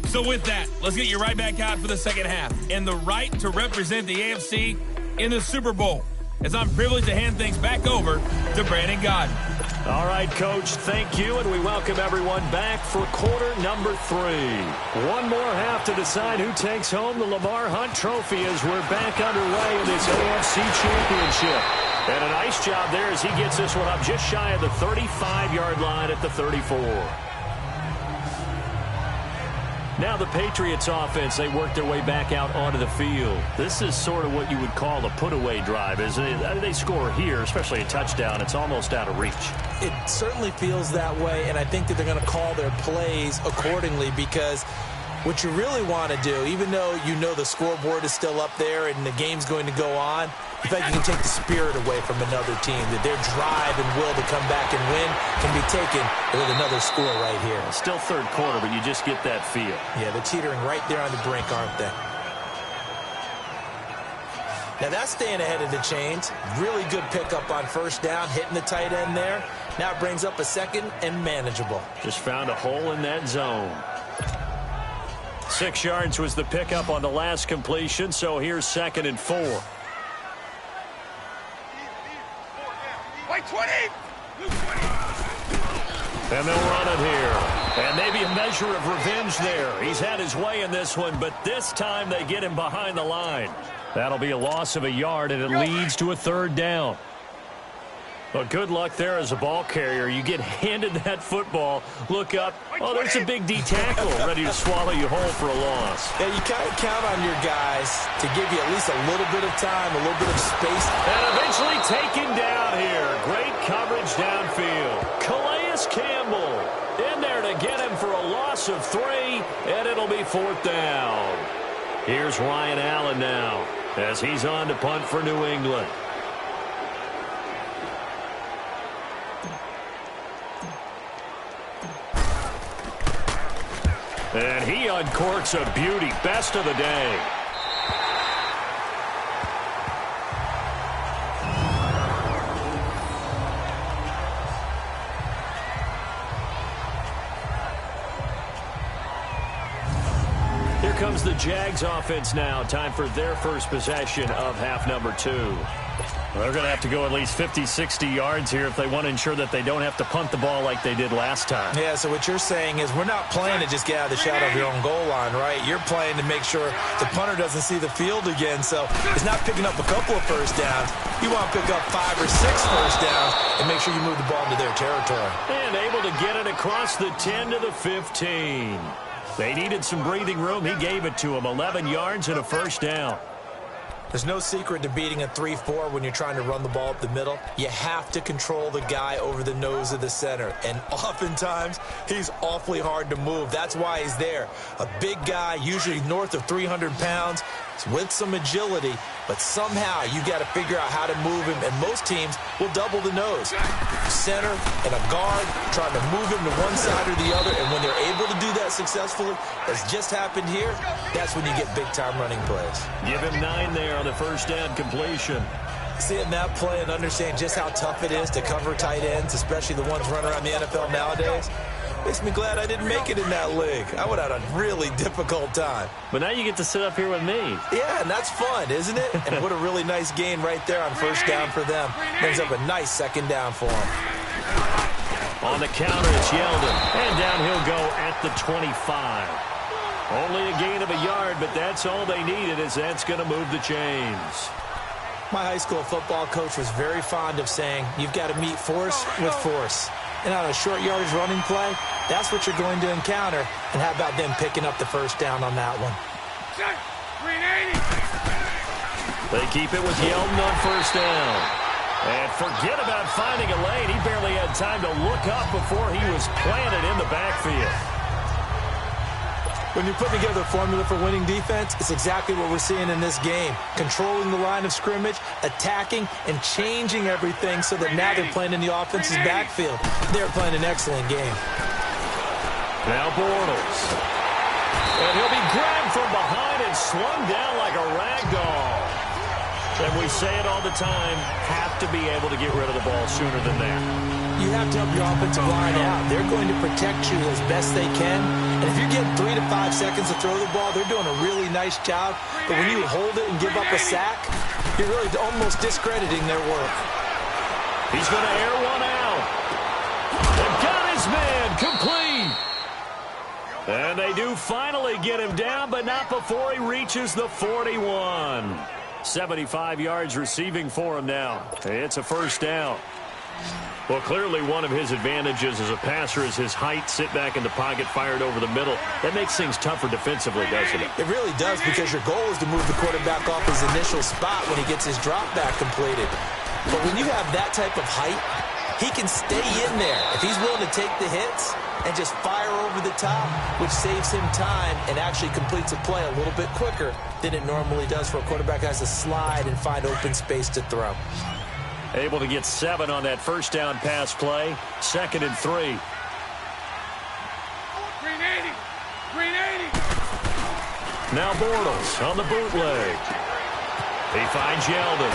So with that, let's get you right back out for the second half and the right to represent the AFC in the Super Bowl, as I'm privileged to hand things back over to Brandon Godden. All right, Coach, thank you, and we welcome everyone back for quarter number 3. One more half to decide who takes home the Lamar Hunt trophy as we're back underway in this AFC Championship. And a nice job there as he gets this one up just shy of the 35-yard line at the 34. Now the Patriots offense, they work their way back out onto the field. This is sort of what you would call a put-away drive, isn't it? They score here, especially a touchdown. It's almost out of reach. It certainly feels that way, and I think that they're going to call their plays accordingly, because what you really want to do, even though you know the scoreboard is still up there and the game's going to go on, in fact, you can take the spirit away from another team, that their drive and will to come back and win can be taken with another score right here. Still third quarter, but you just get that feel. Yeah, they're teetering right there on the brink, aren't they? Now that's staying ahead of the chains. Really good pickup on first down, hitting the tight end there. Now it brings up a second and manageable. Just found a hole in that zone. 6 yards was the pickup on the last completion, so here's 2nd and 4. White 20! And they'll run it here. And maybe a measure of revenge there. He's had his way in this one, but this time they get him behind the line. That'll be a loss of a yard, and it leads to a 3rd down. Well, good luck there as a ball carrier. You get handed that football, look up, oh, there's a big D tackle ready to swallow you whole for a loss. Yeah, you kind of count on your guys to give you at least a little bit of time, a little bit of space. And eventually taken down here. Great coverage downfield. Calais Campbell in there to get him for a loss of 3, and it'll be 4th down. Here's Ryan Allen now as he's on to punt for New England. And he uncorks a beauty. Best of the day. Here comes the Jags offense now. Time for their first possession of half number 2. They're going to have to go at least 50, 60 yards here if they want to ensure that they don't have to punt the ball like they did last time. Yeah, so what you're saying is we're not playing to just get out of the shadow of your own goal line, right? You're playing to make sure the punter doesn't see the field again. So it's not picking up a couple of first downs. You want to pick up 5 or 6 first downs and make sure you move the ball into their territory. And able to get it across the 10 to the 15. They needed some breathing room. He gave it to them. 11 yards and a first down. There's no secret to beating a 3-4 when you're trying to run the ball up the middle. You have to control the guy over the nose of the center. And oftentimes, he's awfully hard to move. That's why he's there. A big guy, usually north of 300 pounds, with some agility. But somehow, you got to figure out how to move him. And most teams will double the nose. Center and a guard trying to move him to one side or the other. And when they're able to do that successfully, as just happened here, that's when you get big-time running plays. Give him 9 there on the first down completion. Seeing that play and understand just how tough it is to cover tight ends, especially the ones running around the NFL nowadays, makes me glad I didn't make it in that league. I would have had a really difficult time. But now you get to sit up here with me. Yeah, and that's fun, isn't it? And what a really nice gain right there on first down for them. Brings up a nice second down for them. On the counter, it's Yeldon. And down he'll go at the 25. Only a gain of a yard, but that's all they needed, as that's going to move the chains. My high school football coach was very fond of saying, you've got to meet force with force. And on a short yardage running play, that's what you're going to encounter. And how about them picking up the first down on that one? They keep it with Yeldon on first down. And forget about finding a lane. He barely had time to look up before he was planted in the backfield. When you're putting together a formula for winning defense, it's exactly what we're seeing in this game. Controlling the line of scrimmage, attacking, and changing everything so that now they're playing in the offense's backfield. They're playing an excellent game. Now Bortles. And he'll be grabbed from behind and slung down like a rag doll. And we say it all the time, have to be able to get rid of the ball sooner than that. You have to help your offensive line out. They're going to protect you as best they can. And if you're getting 3 to 5 seconds to throw the ball, they're doing a really nice job. But when you hold it and give up a sack, you're really almost discrediting their work. He's going to air one out. They've got his man complete. And they do finally get him down, but not before he reaches the 41. 75 yards receiving for him now. It's a first down. Well, clearly one of his advantages as a passer is his height. Sit back in the pocket, fired over the middle. That makes things tougher defensively, doesn't it? It really does, because your goal is to move the quarterback off his initial spot when he gets his drop back completed. But when you have that type of height, he can stay in there if he's willing to take the hits and just fire over the top, which saves him time and actually completes a play a little bit quicker than it normally does for a quarterback who has to slide and find open space to throw. Able to get 7 on that first down pass play. 2nd and 3. Green 80. Green 80. Now Bortles on the bootleg. He finds Yeldon.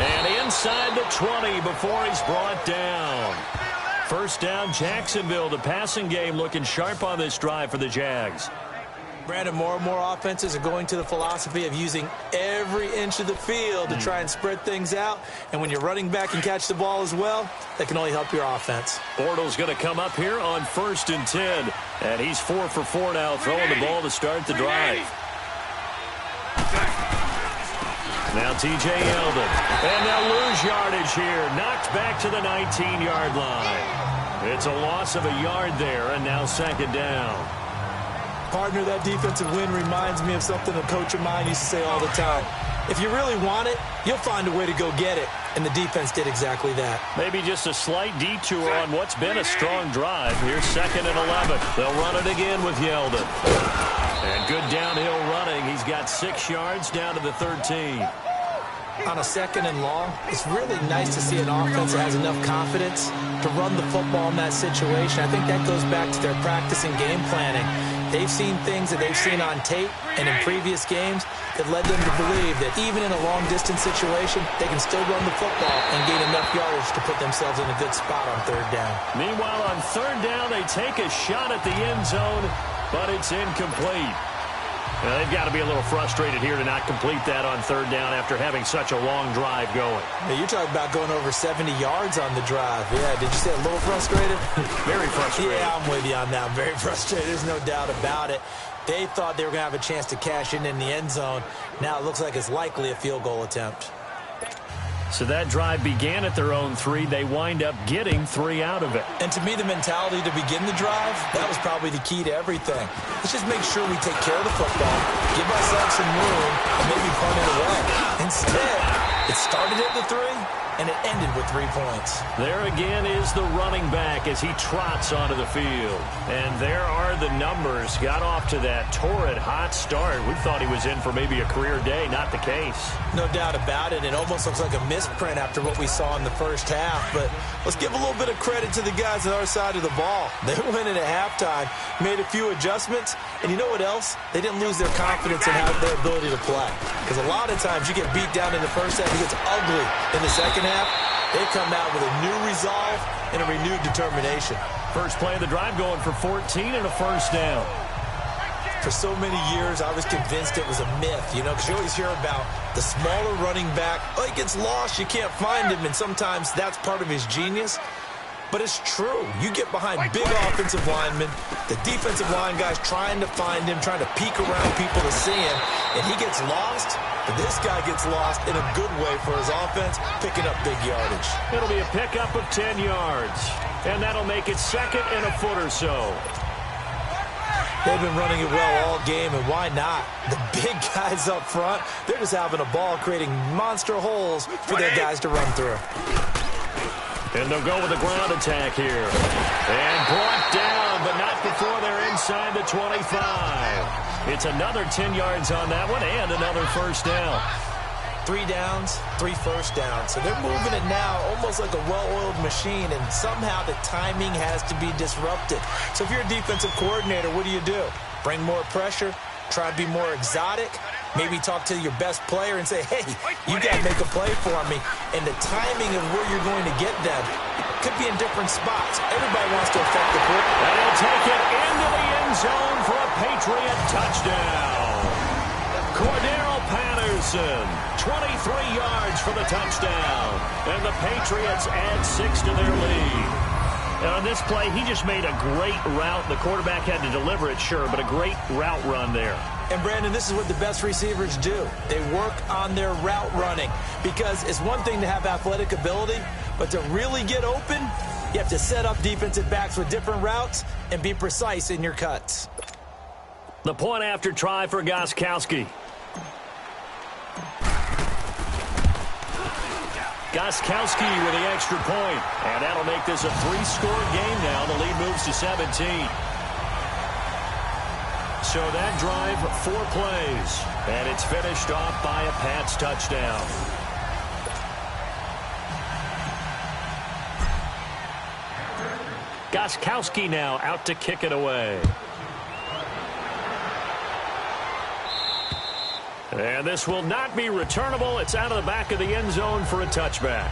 And inside the 20 before he's brought down. First down, Jacksonville. The passing game looking sharp on this drive for the Jags. Brandon, more and more offenses are going to the philosophy of using every inch of the field to try and spread things out. And when you're running back and catch the ball as well, that can only help your offense. Bortles going to come up here on 1st and 10. And he's 4 for 4 now, throwing the ball to start the drive. Now T.J. Yeldon. And they'll lose yardage here. Knocked back to the 19-yard line. It's a loss of a yard there, and now 2nd down. Partner, that defensive win reminds me of something a coach of mine used to say all the time. If you really want it, you'll find a way to go get it. And the defense did exactly that. Maybe just a slight detour on what's been a strong drive. Here's 2nd and 11. They'll run it again with Yeldon. And good downhill running. He's got 6 yards down to the 13. On a 2nd and long, it's really nice to see an offense that has enough confidence to run the football in that situation. I think that goes back to their practice and game planning. They've seen things that they've seen on tape and in previous games that led them to believe that even in a long-distance situation, they can still run the football and gain enough yardage to put themselves in a good spot on 3rd down. Meanwhile, on 3rd down, they take a shot at the end zone, but it's incomplete. Now, they've got to be a little frustrated here to not complete that on 3rd down after having such a long drive going. Now, you're talking about going over 70 yards on the drive. Yeah, did you say a little frustrated? Very frustrated. Yeah, I'm with you on that. I'm very frustrated. There's no doubt about it. They thought they were going to have a chance to cash in the end zone. Now it looks like it's likely a field goal attempt. So that drive began at their own 3. They wind up getting 3 out of it. And to me, the mentality to begin the drive, that was probably the key to everything. Let's just make sure we take care of the football, give ourselves some room, and maybe punt it away. Instead, it started at the 3, and it ended with 3 points. There again is the running back as he trots onto the field. And there are the numbers. Got off to that torrid hot start. We thought he was in for maybe a career day. Not the case. No doubt about it. It almost looks like a misprint after what we saw in the first half. But let's give a little bit of credit to the guys on our side of the ball. They went in at halftime, made a few adjustments, and you know what else? They didn't lose their confidence in their ability to play. Because a lot of times you get beat down in the first half, it gets ugly in the second half. They come out with a new resolve and a renewed determination. First play of the drive going for 14 and a first down. For so many years, I was convinced it was a myth, you know, because you always hear about the smaller running back. Oh, he gets lost, you can't find him, and sometimes that's part of his genius. But it's true. You get behind big offensive linemen, the defensive line guys trying to find him, trying to peek around people to see him, and he gets lost. But this guy gets lost in a good way for his offense, picking up big yardage. It'll be a pickup of 10 yards. And that'll make it second and a foot or so. They've been running it well all game, and why not? The big guys up front, they're just having a ball, creating monster holes for their guys to run through. And they'll go with a ground attack here. And brought down, but not before they're inside the 25. It's another 10 yards on that one and another first down. 3 downs, 3 first downs. So they're moving it now almost like a well-oiled machine, and somehow the timing has to be disrupted. So if you're a defensive coordinator, what do? Bring more pressure, try to be more exotic, maybe talk to your best player and say, hey, you got to make a play for me. And the timing of where you're going to get them could be in different spots. Everybody wants to affect the play. And he'll take it into the end zone for a Patriot touchdown. Cordero Patterson, 23 yards for the touchdown. And the Patriots add 6 to their lead. And on this play, he just made a great route. The quarterback had to deliver it, sure, but a great route run there. And, Brandon, this is what the best receivers do. They work on their route running, because it's one thing to have athletic ability, but to really get open, you have to set up defensive backs with different routes and be precise in your cuts. The point after try for Gostkowski. Gostkowski with the extra point. And that'll make this a 3-score game now. The lead moves to 17. So that drive, 4 plays. And it's finished off by a Pats touchdown. Gostkowski now out to kick it away. And this will not be returnable. It's out of the back of the end zone for a touchback.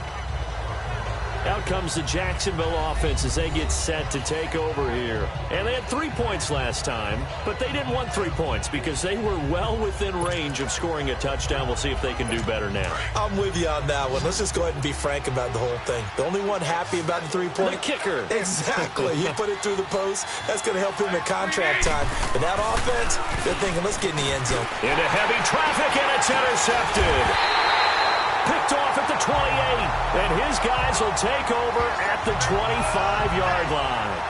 Out comes the Jacksonville offense as they get set to take over here. And they had 3 points last time, but they didn't want 3 points because they were well within range of scoring a touchdown. We'll see if they can do better now. I'm with you on that one. Let's just go ahead and be frank about the whole thing. The only one happy about the 3-point. The kicker. Exactly. He put it through the post. That's going to help him at contract time. But that offense, they're thinking, let's get in the end zone. Into heavy traffic, and it's intercepted. Picked off at the 28, and his guys will take over at the 25-yard line.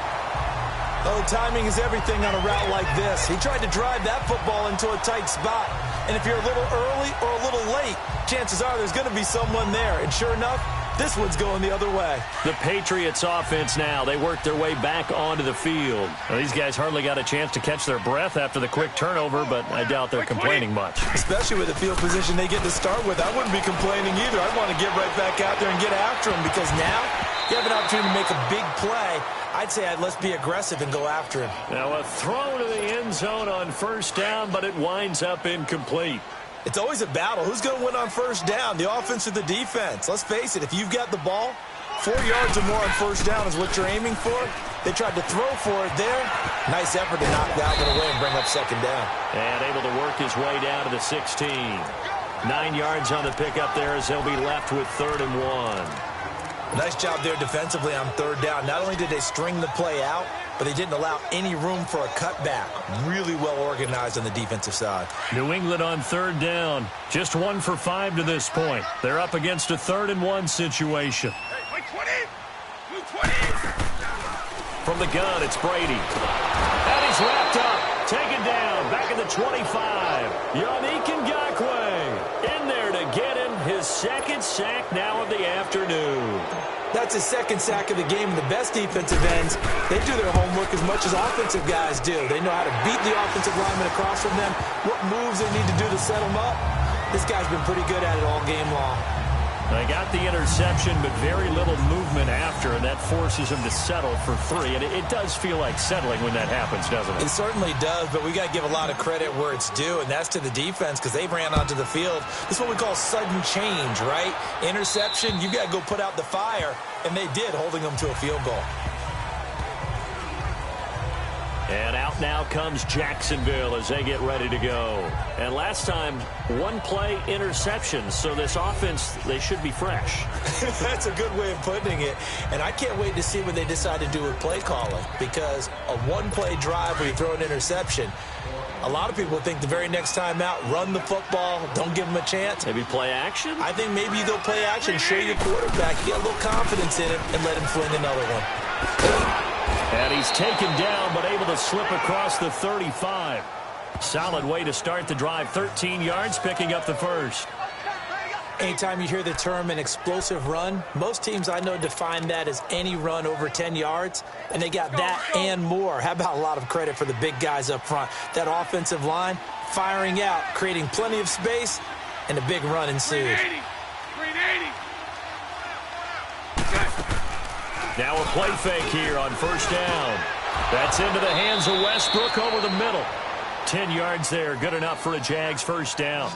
Oh, timing is everything on a route like this. He tried to drive that football into a tight spot. And if you're a little early or a little late, chances are there's going to be someone there. And sure enough, this one's going the other way. The Patriots offense now, they work their way back onto the field. Now, these guys hardly got a chance to catch their breath after the quick turnover, but I doubt they're complaining much. Especially with the field position they get to start with. I wouldn't be complaining either. I'd want to get right back out there and get after them, because now you have an opportunity to make a big play. I'd say let's be aggressive and go after him. Now a throw to the end zone on first down, but it winds up incomplete. It's always a battle. Who's going to win on first down, the offense or the defense? Let's face it, if you've got the ball, 4 yards or more on first down is what you're aiming for. They tried to throw for it there. Nice effort to knock that one away and bring up second down. And able to work his way down to the 16. 9 yards on the pickup there as they'll be left with 3rd and 1. Nice job there defensively on 3rd down. Not only did they string the play out, but they didn't allow any room for a cutback. Really well organized on the defensive side. New England on 3rd down. Just 1 for 5 to this point. They're up against a 3rd and 1 situation. Hey, 20! Blue 20! From the gun, it's Brady. And he's wrapped up. Taken down. Back at the 25. Yannick Ngakoue in there to get him his 2nd sack now of the afternoon. That's his 2nd sack of the game. And the best defensive ends, they do their homework as much as offensive guys do. They know how to beat the offensive lineman across from them, what moves they need to do to set them up. This guy's been pretty good at it all game long. They got the interception, but very little movement after, and that forces him to settle for 3. And it does feel like settling when that happens, doesn't it? It certainly does, but we got to give a lot of credit where it's due, and that's to the defense, because they ran onto the field. This is what we call sudden change, right? Interception, you got to go put out the fire, and they did, holding them to a field goal. And out now comes Jacksonville as they get ready to go. And last time, 1 play interception. So this offense, they should be fresh. That's a good way of putting it. And I can't wait to see what they decide to do with play calling. Because a 1-play drive where you throw an interception, A lot of people think the very next time out, run the football, don't give him a chance. Maybe play action? I think maybe you go play action, show your quarterback, get a little confidence in him, and let him fling another one. And he's taken down, but able to slip across the 35. Solid way to start the drive. 13 yards, picking up the first. Anytime you hear the term an explosive run, most teams I know define that as any run over 10 yards, and they got that and more. How about a lot of credit for the big guys up front? That offensive line firing out, creating plenty of space, and a big run ensued. 380. Now a play fake here on first down. That's into the hands of Westbrook over the middle. 10 yards there, good enough for a Jags first down.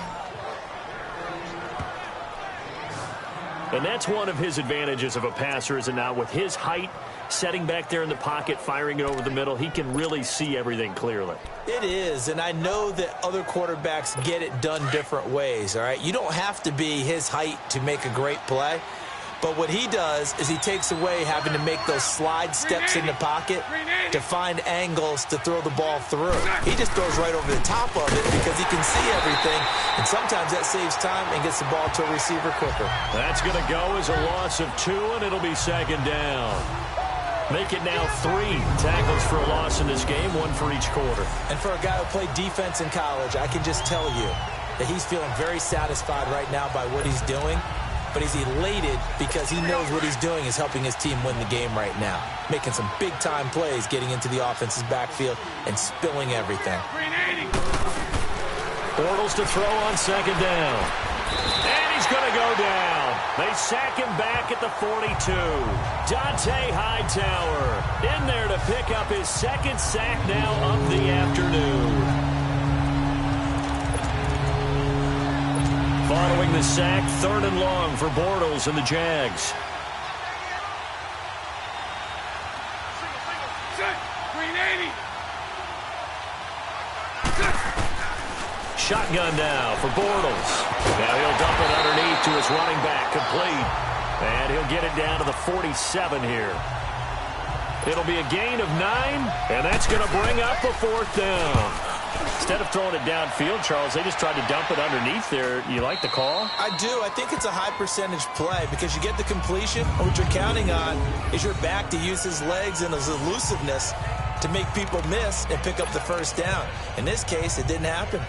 And that's one of his advantages of a passer, is it not? With his height, setting back there in the pocket, firing it over the middle, he can really see everything clearly. It is, and I know that other quarterbacks get it done different ways, all right? You don't have to be his height to make a great play. But what he does is he takes away having to make those slide steps in the pocket to find angles to throw the ball through. He just throws right over the top of it because he can see everything, and sometimes that saves time and gets the ball to a receiver quicker. That's going to go as a loss of 2, and it'll be second down. Make it now 3 tackles for a loss in this game, 1 for each quarter. And for a guy who played defense in college, I can just tell you that he's feeling very satisfied right now by what he's doing. But he's elated because he knows what he's doing is helping his team win the game right now. Making some big-time plays, getting into the offense's backfield and spilling everything. Bortles to throw on second down. And he's going to go down. They sack him back at the 42. Dante Hightower in there to pick up his second sack now of the afternoon. Following the sack, 3rd and long for Bortles and the Jags. Shotgun now for Bortles. Now he'll dump it underneath to his running back, complete. And he'll get it down to the 47 here. It'll be a gain of 9, and that's going to bring up a 4th down. Instead of throwing it downfield, Charles, they just tried to dump it underneath there. You like the call? I do. I think it's a high percentage play because you get the completion, and what you're counting on is your back to use his legs and his elusiveness to make people miss and pick up the first down. In this case, it didn't happen.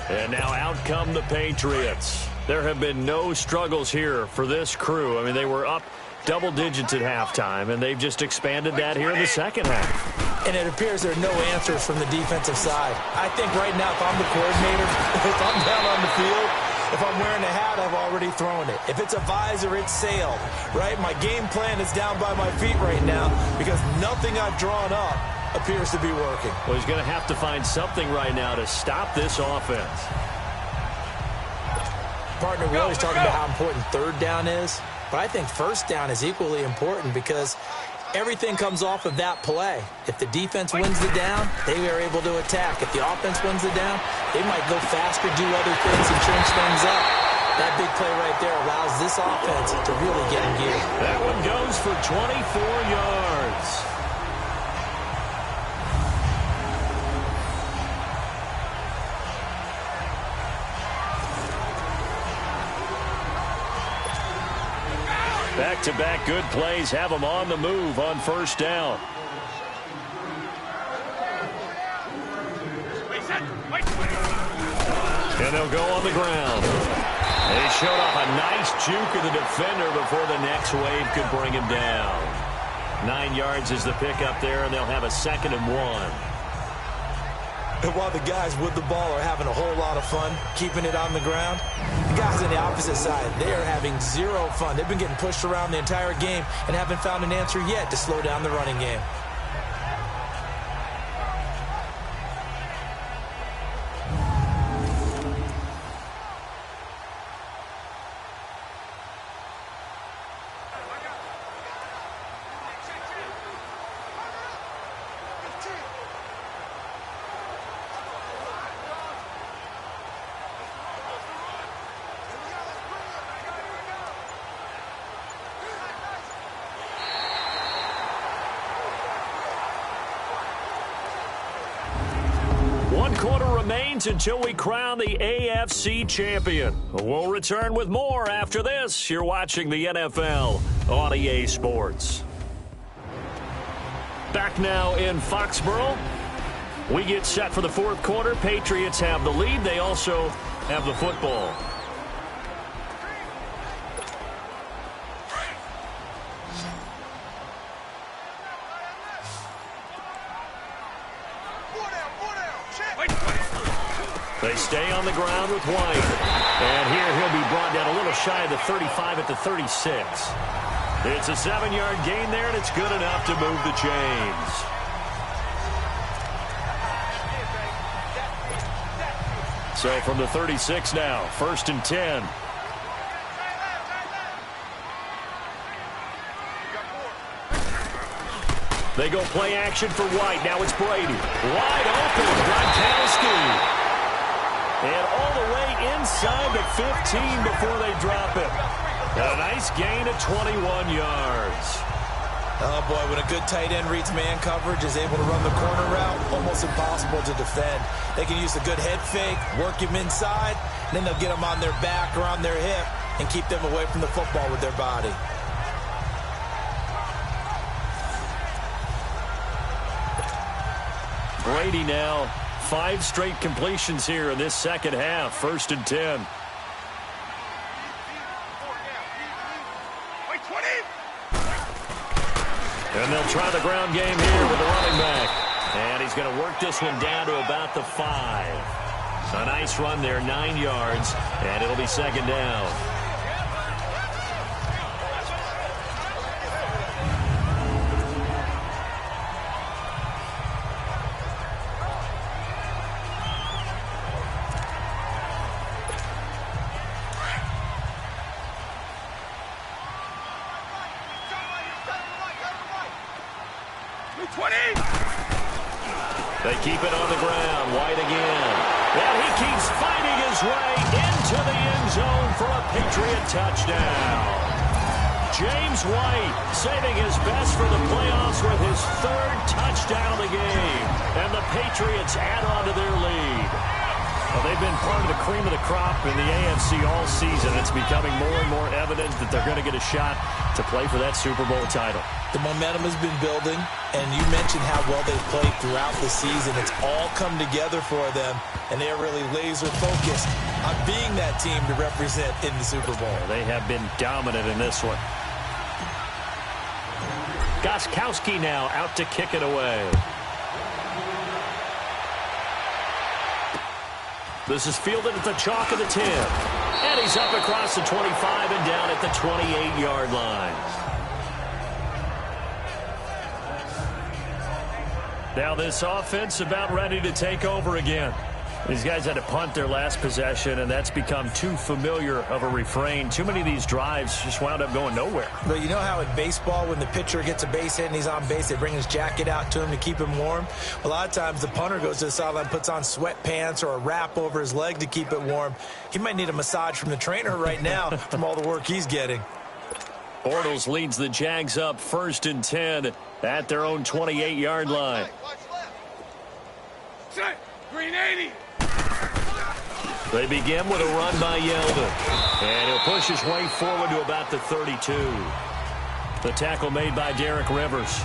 And now out come the Patriots. There have been no struggles here for this crew. I mean, they were up double digits at halftime, and they've just expanded that here in the second half. And it appears there are no answers from the defensive side. I think right now, if I'm the coordinator, if I'm down on the field, if I'm wearing a hat, I've already thrown it. If it's a visor, it's sailed, right? My game plan is down by my feet right now because nothing I've drawn up appears to be working. Well, he's going to have to find something right now to stop this offense. Partner, we're always talking about how important 3rd down is, but I think 1st down is equally important because everything comes off of that play. If the defense wins the down, they are able to attack. If the offense wins the down, they might go faster, do other things, and change things up. That big play right there allows this offense to really get in gear. That one goes for 24 yards. Back-to-back good plays have them on the move on first down. And they'll go on the ground. They showed off a nice juke of the defender before the next wave could bring him down. 9 yards is the pickup there, and they'll have a 2nd and 1. And while the guys with the ball are having a whole lot of fun keeping it on the ground, the guys on the opposite side, they are having zero fun. They've been getting pushed around the entire game and haven't found an answer yet to slow down the running game. quarter remains until we crown the AFC champion. We'll return with more after this. You're watching the NFL on EA Sports. Back now in Foxborough. We get set for the fourth quarter. Patriots have the lead. They also have the football. They stay on the ground with White. And here he'll be brought down a little shy of the 35 at the 36. It's a 7-yard gain there, and it's good enough to move the chains. So from the 36 now, 1st and 10. They go play action for White. Now it's Brady. Wide open. Gronkowski. And all the way inside the 15 before they drop it. A nice gain of 21 yards. Oh, boy, when a good tight end reads man coverage, is able to run the corner route, almost impossible to defend. They can use a good head fake, work him inside, and then they'll get him on their back or on their hip and keep them away from the football with their body. Brady now, 5 straight completions here in this second half. 1st and 10. And they'll try the ground game here with the running back. And he's going to work this one down to about the 5. A nice run there, 9 yards, and it'll be 2nd down. They keep it on the ground. White again. And he keeps fighting his way into the end zone for a Patriot touchdown. James White saving his best for the playoffs with his 3rd touchdown of the game. And the Patriots add on to their lead. Well, they've been part of the cream of the crop in the AFC all season. It's becoming more and more evident that they're going to get a shot to play for that Super Bowl title. The momentum has been building, and you mentioned how well they've played throughout the season. It's all come together for them, and they are really laser-focused on being that team to represent in the Super Bowl. They have been dominant in this one. Gostkowski now out to kick it away. This is fielded at the chalk of the 10. And he's up across the 25 and down at the 28-yard line. Now this offense about ready to take over again. These guys had to punt their last possession, and that's become too familiar of a refrain. Too many of these drives just wound up going nowhere. But you know how in baseball, when the pitcher gets a base hit and he's on base, they bring his jacket out to him to keep him warm? A lot of times the punter goes to the sideline, puts on sweatpants or a wrap over his leg to keep it warm. He might need a massage from the trainer right now from all the work he's getting. Bortles leads the Jags up 1st and 10 at their own 28-yard line. Set. Green 80. They begin with a run by Yeldon. And he'll push his way forward to about the 32. The tackle made by Derek Rivers.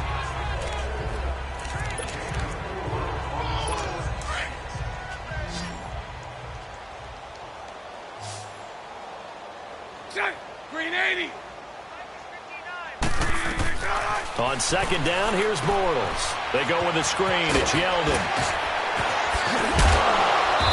Set. Green 80. On 2nd down, here's Bortles. They go with a screen. It's Yeldon.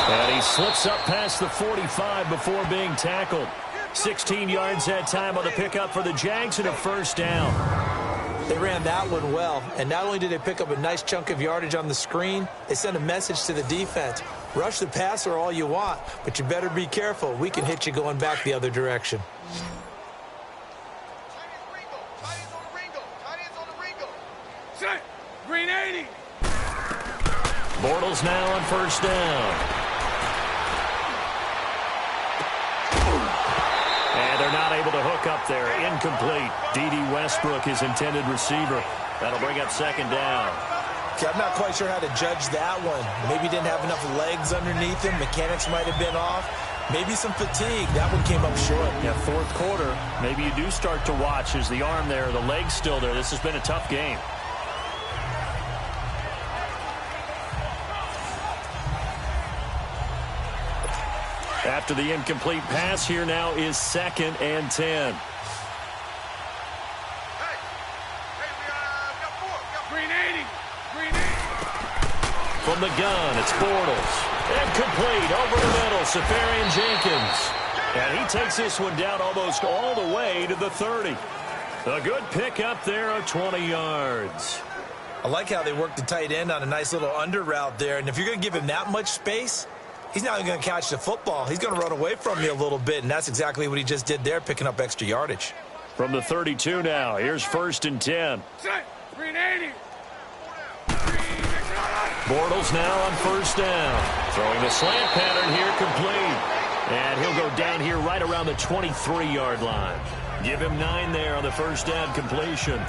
And he slips up past the 45 before being tackled. 16 yards that time on the pickup for the Jags and a 1st down. They ran that one well, and not only did they pick up a nice chunk of yardage on the screen, they sent a message to the defense. Rush the passer all you want, but you better be careful. We can hit you going back the other direction. Set. Green 80. Bortles now on 1st down. And they're not able to hook up there. Incomplete. D.D. Westbrook, his intended receiver. That'll bring up 2nd down. Okay, I'm not quite sure how to judge that one. Maybe he didn't have enough legs underneath him. Mechanics might have been off. Maybe some fatigue. That one came up short. Yeah, fourth quarter. Maybe you do start to watch. Is the arm there, the leg's still there. This has been a tough game. After the incomplete pass, here now is 2nd and 10. From the gun, it's Bortles. Incomplete over the middle, Safarian Jenkins. And he takes this one down almost all the way to the 30. A good pickup there of 20 yards. I like how they worked the tight end on a nice little under route there. And if you're going to give him that much space, he's not even going to catch the football. He's going to run away from you a little bit, and that's exactly what he just did there, picking up extra yardage. From the 32 now, here's 1st and 10. Green 80. Bortles now on 1st down. Throwing the slant pattern here, complete. And he'll go down here right around the 23-yard line. Give him 9 there on the 1st down completion.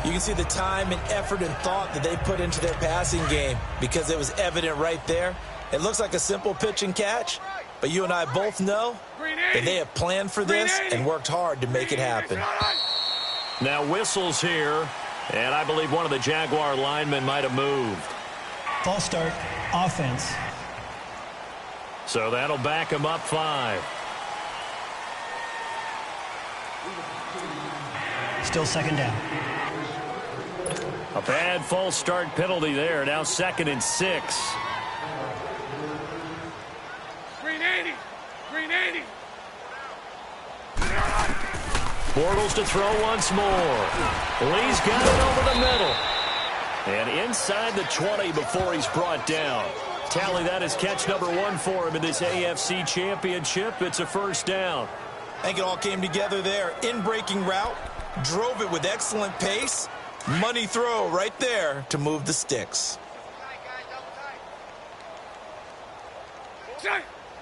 You can see the time and effort and thought that they put into their passing game because it was evident right there. It looks like a simple pitch and catch, but you and I both know that they have planned for this and worked hard to make it happen. Now whistles here, and I believe one of the Jaguar linemen might have moved. False start, offense. So that'll back him up 5. Still 2nd down. A bad false start penalty there. Now 2nd and 6. Green 80. Green 80. Bortles to throw once more. Lee's got it over the middle. And inside the 20 before he's brought down. Tally, that is catch number 1 for him in this AFC Championship. It's a 1st down. I think it all came together there. In-breaking route, drove it with excellent pace. Money throw right there to move the sticks.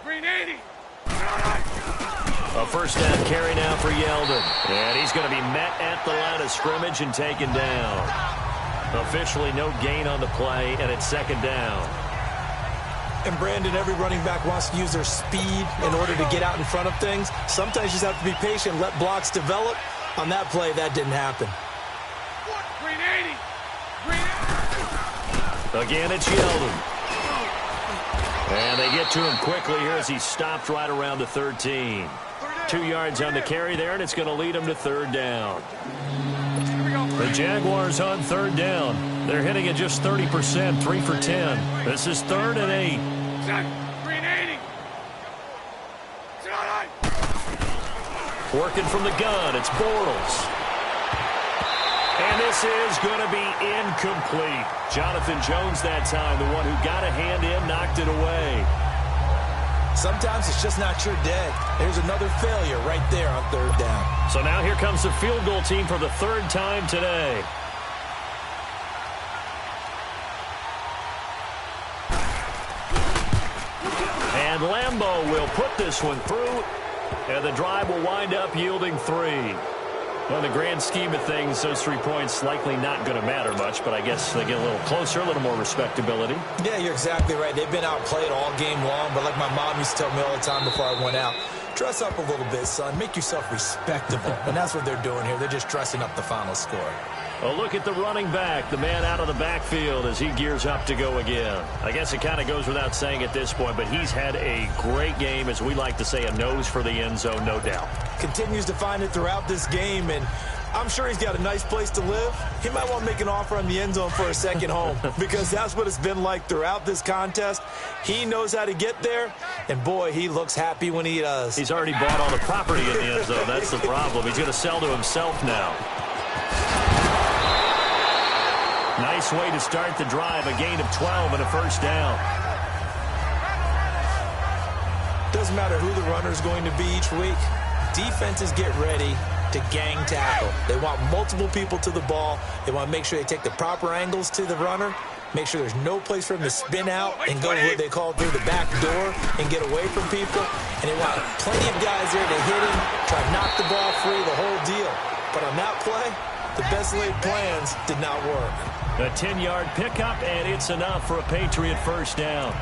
Green 80. A 1st down carry now for Yeldon. And he's going to be met at the line of scrimmage and taken down. Officially no gain on the play, and it's 2nd down. And Brandon, every running back wants to use their speed in order to get out in front of things. Sometimes you just have to be patient, let blocks develop. On that play, that didn't happen. Green 80. Green 80. Again, it's Yeldon. And they get to him quickly here as he stopped right around the 13. 2 yards on the carry there, and it's going to lead him to 3rd down. The Jaguars on 3rd down. They're hitting at just 30%, 3 for 10. This is 3rd and 8. Green 80. Working from the gun, it's Bortles. And this is going to be incomplete. Jonathan Jones that time, the one who got a hand in, knocked it away. Sometimes it's just not your day. There's another failure right there on 3rd down. So now here comes the field goal team for the 3rd time today. And Lambeau will put this one through, and the drive will wind up yielding 3. Well, in the grand scheme of things, those 3 points likely not going to matter much, but I guess they get a little closer, a little more respectability. Yeah, you're exactly right. They've been outplayed all game long, but like my mom used to tell me all the time before I went out, dress up a little bit, son. Make yourself respectable. And that's what they're doing here. They're just dressing up the final score. A look at the running back, the man out of the backfield as he gears up to go again. I guess it kind of goes without saying at this point, but he's had a great game, as we like to say, a nose for the end zone, no doubt. Continues to find it throughout this game, and I'm sure he's got a nice place to live. He might want to make an offer on the end zone for a second home because that's what it's been like throughout this contest. He knows how to get there, and boy, he looks happy when he does. He's already bought all the property in the end zone. That's the problem. He's going to sell to himself now. Nice way to start the drive, a gain of 12 and a 1st down. Doesn't matter who the runner is going to be each week. Defenses get ready to gang tackle. They want multiple people to the ball. They want to make sure they take the proper angles to the runner, make sure there's no place for him to spin out and go what they call through the back door and get away from people. And they want plenty of guys there to hit him, try to knock the ball free, the whole deal. But on that play, the best laid plans did not work. A 10-yard pickup, and it's enough for a Patriot first down.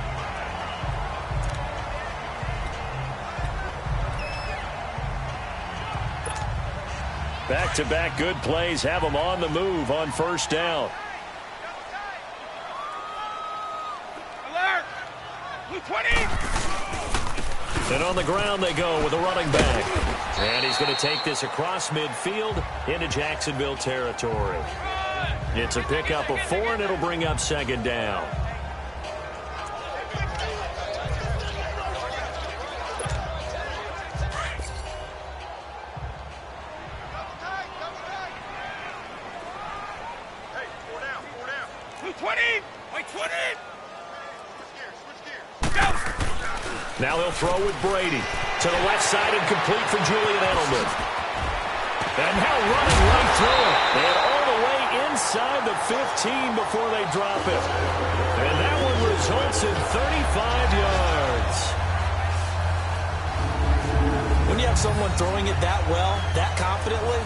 Back-to-back good plays have them on the move on first down. Alert! Blue 20! And on the ground they go with a running back. And he's going to take this across midfield into Jacksonville territory. It's a pickup of 4, and it'll bring up second down. Now he'll throw with Brady. To the left side and complete for Julian Edelman. And now running right through it. And all the way inside the 15 before they drop it. And that one results in 35 yards. When you have someone throwing it that well, that confidently,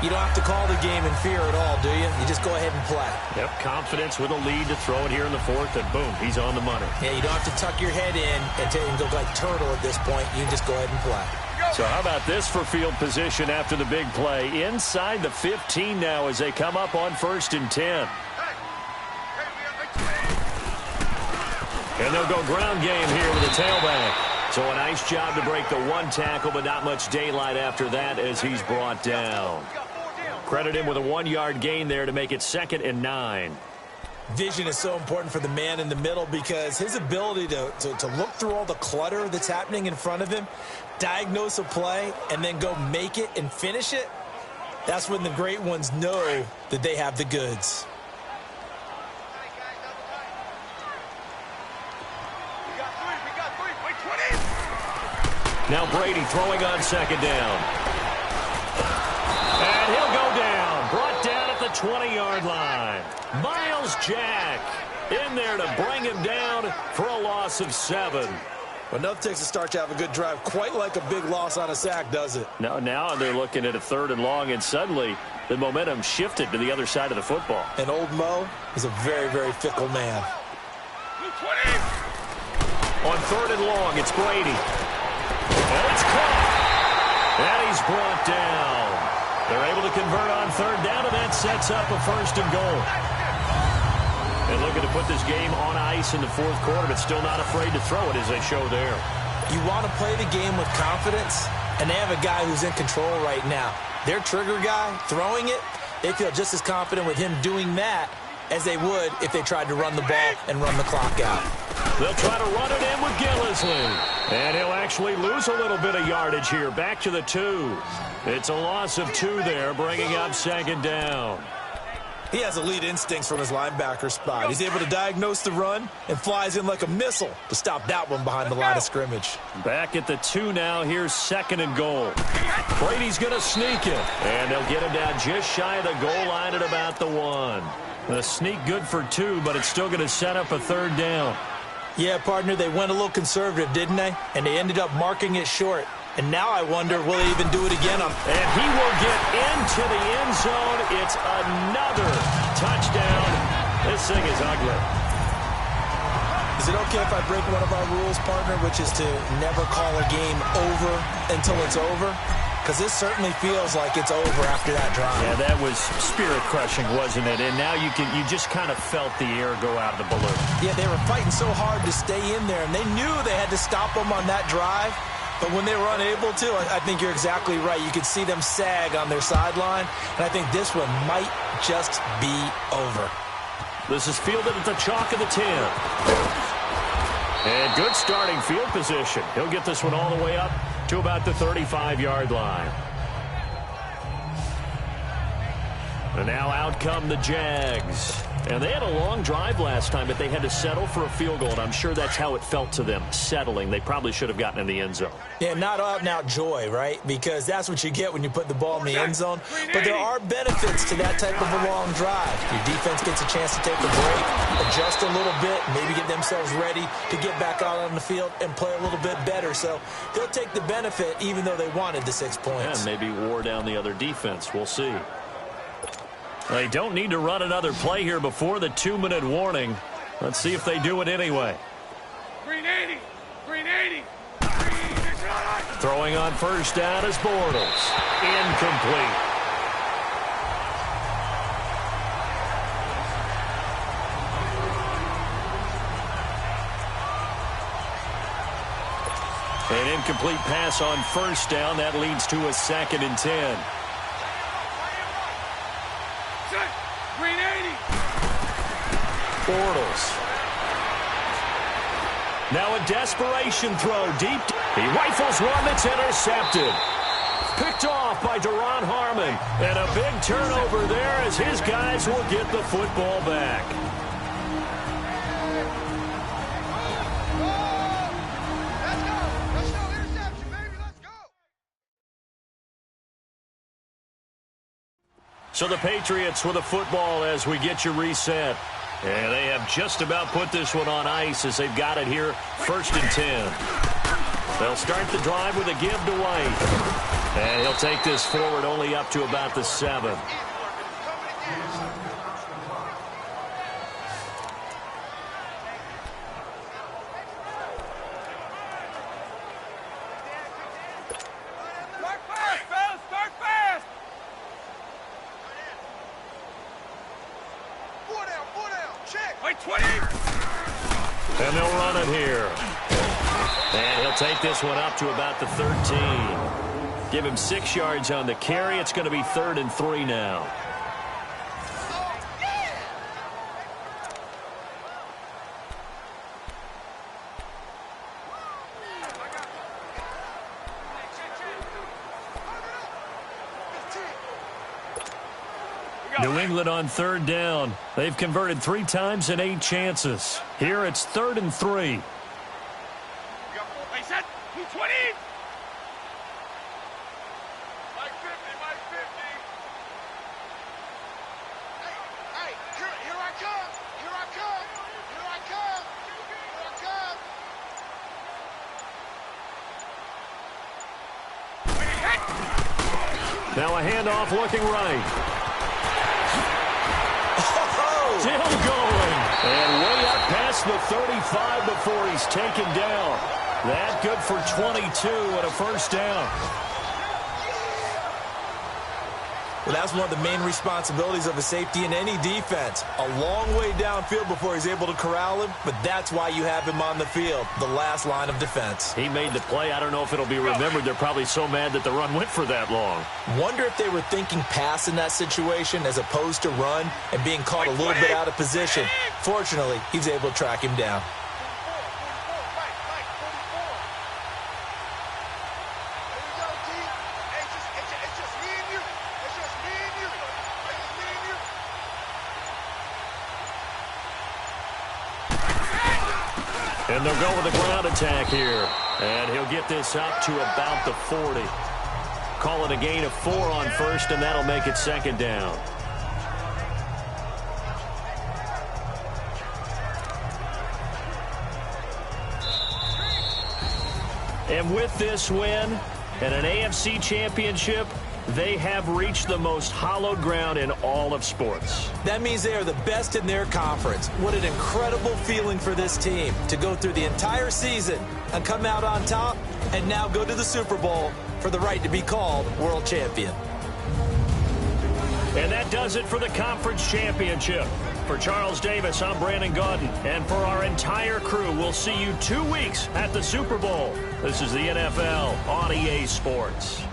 you don't have to call the game in fear at all, do you? You just go ahead and play. Yep, confidence with a lead to throw it here in the fourth, and boom, he's on the money. Yeah, you don't have to tuck your head in and go like turtle at this point. You can just go ahead and play. So how about this for field position after the big play? Inside the 15 now as they come up on 1st and 10. And they'll go ground game here with a tailback. So a nice job to break the one tackle, but not much daylight after that as he's brought down. Credit him with a 1-yard gain there to make it 2nd and 9. Vision is so important for the man in the middle because his ability to look through all the clutter that's happening in front of him, diagnose a play, and then go make it and finish it, that's when the great ones know that they have the goods. Now Brady throwing on 2nd down. And he'll go down. Brought down at the 20-yard line. Miles Jack in there to bring him down for a loss of 7. Well, enough takes a start to have a good drive. Quite like a big loss on a sack, does it? Now they're looking at a 3rd and long, and suddenly the momentum shifted to the other side of the football. And old Mo is a very, very fickle man. On 3rd and long, it's Brady. And it's caught. And he's brought down. They're able to convert on 3rd down, and that sets up a 1st and goal. And looking to put this game on ice in the 4th quarter, but still not afraid to throw it as they show there. You want to play the game with confidence, and they have a guy who's in control right now. Their trigger guy, throwing it, they feel just as confident with him doing that as they would if they tried to run the ball and run the clock out. They'll try to run it in with Gillisley. And he'll actually lose a little bit of yardage here, back to the 2. It's a loss of 2 there, bringing up 2nd down. He has elite instincts from his linebacker spot. He's able to diagnose the run and flies in like a missile to stop that one behind the line of scrimmage. Back at the 2 now. Here's 2nd and goal. Brady's going to sneak it. And they'll get him down just shy of the goal line at about the 1. The sneak good for 2, but it's still going to set up a 3rd down. Yeah, partner, they went a little conservative, didn't they? And they ended up marking it short. And now I wonder, will they even do it again? And he will get into the end zone. It's another touchdown. This thing is ugly. Is it okay if I break one of our rules, partner, which is to never call a game over until it's over? Because this certainly feels like it's over after that drive. Yeah, that was spirit-crushing, wasn't it? And now you just kind of felt the air go out of the balloon. Yeah, they were fighting so hard to stay in there, and they knew they had to stop them on that drive. But when they were unable to, I think you're exactly right. You could see them sag on their sideline, and I think this one might just be over. This is fielded at the chalk of the 10. And good starting field position. He'll get this one all the way up to about the 35-yard line. And now out come the Jags. And they had a long drive last time, but they had to settle for a field goal, and I'm sure that's how it felt to them, settling. They probably should have gotten in the end zone. Yeah, not out-and-out joy, right? Because that's what you get when you put the ball in the end zone. But there are benefits to that type of a long drive. Your defense gets a chance to take a break, adjust a little bit, maybe get themselves ready to get back out on the field and play a little bit better. So they'll take the benefit even though they wanted the 6 points. And maybe wore down the other defense. We'll see. They don't need to run another play here before the 2-minute warning. Let's see if they do it anyway. Green 80. Green 80. Throwing on first down is Bortles. Incomplete. An incomplete pass on first down. That leads to a 2nd and 10. Green 80. Bortles. Now a desperation throw deep. He rifles one that's intercepted. Picked off by Duron Harmon. And a big turnover there as his guys will get the football back. So the Patriots with the football as we get you reset. And they have just about put this one on ice as they've got it here, 1st and 10. They'll start the drive with a give to White. And he'll take this forward only up to about the 7. Start fast, fellas. Start fast. 4 down. Check. Wait, 20. And they'll run it here. And he'll take this one up to about the 13. Give him 6 yards on the carry. It's going to be 3rd and 3 now. New England on 3rd down. They've converted 3 times in 8 chances. Here it's 3rd and 3. Hey, set. 20. Mike 50. Hey, here I come. Now a handoff looking right. Still going. And way up past the 35 before he's taken down. That good for 22 and a 1st down. Well, that's one of the main responsibilities of a safety in any defense. A long way downfield before he's able to corral him, but that's why you have him on the field, the last line of defense. He made the play. I don't know if it'll be remembered. They're probably so mad that the run went for that long. Wonder if they were thinking pass in that situation as opposed to run and being caught a little bit out of position. Fortunately, he's able to track him down. And they'll go with a ground attack here. And he'll get this up to about the 40. Call it a gain of 4 on first, and that'll make it 2nd down. And with this win and an AFC championship, they have reached the most hallowed ground in all of sports. That means they are the best in their conference. What an incredible feeling for this team to go through the entire season and come out on top and now go to the Super Bowl for the right to be called world champion. And that does it for the conference championship. For Charles Davis, I'm Brandon Gaudin. And for our entire crew, we'll see you 2 weeks at the Super Bowl. This is the NFL on EA Sports.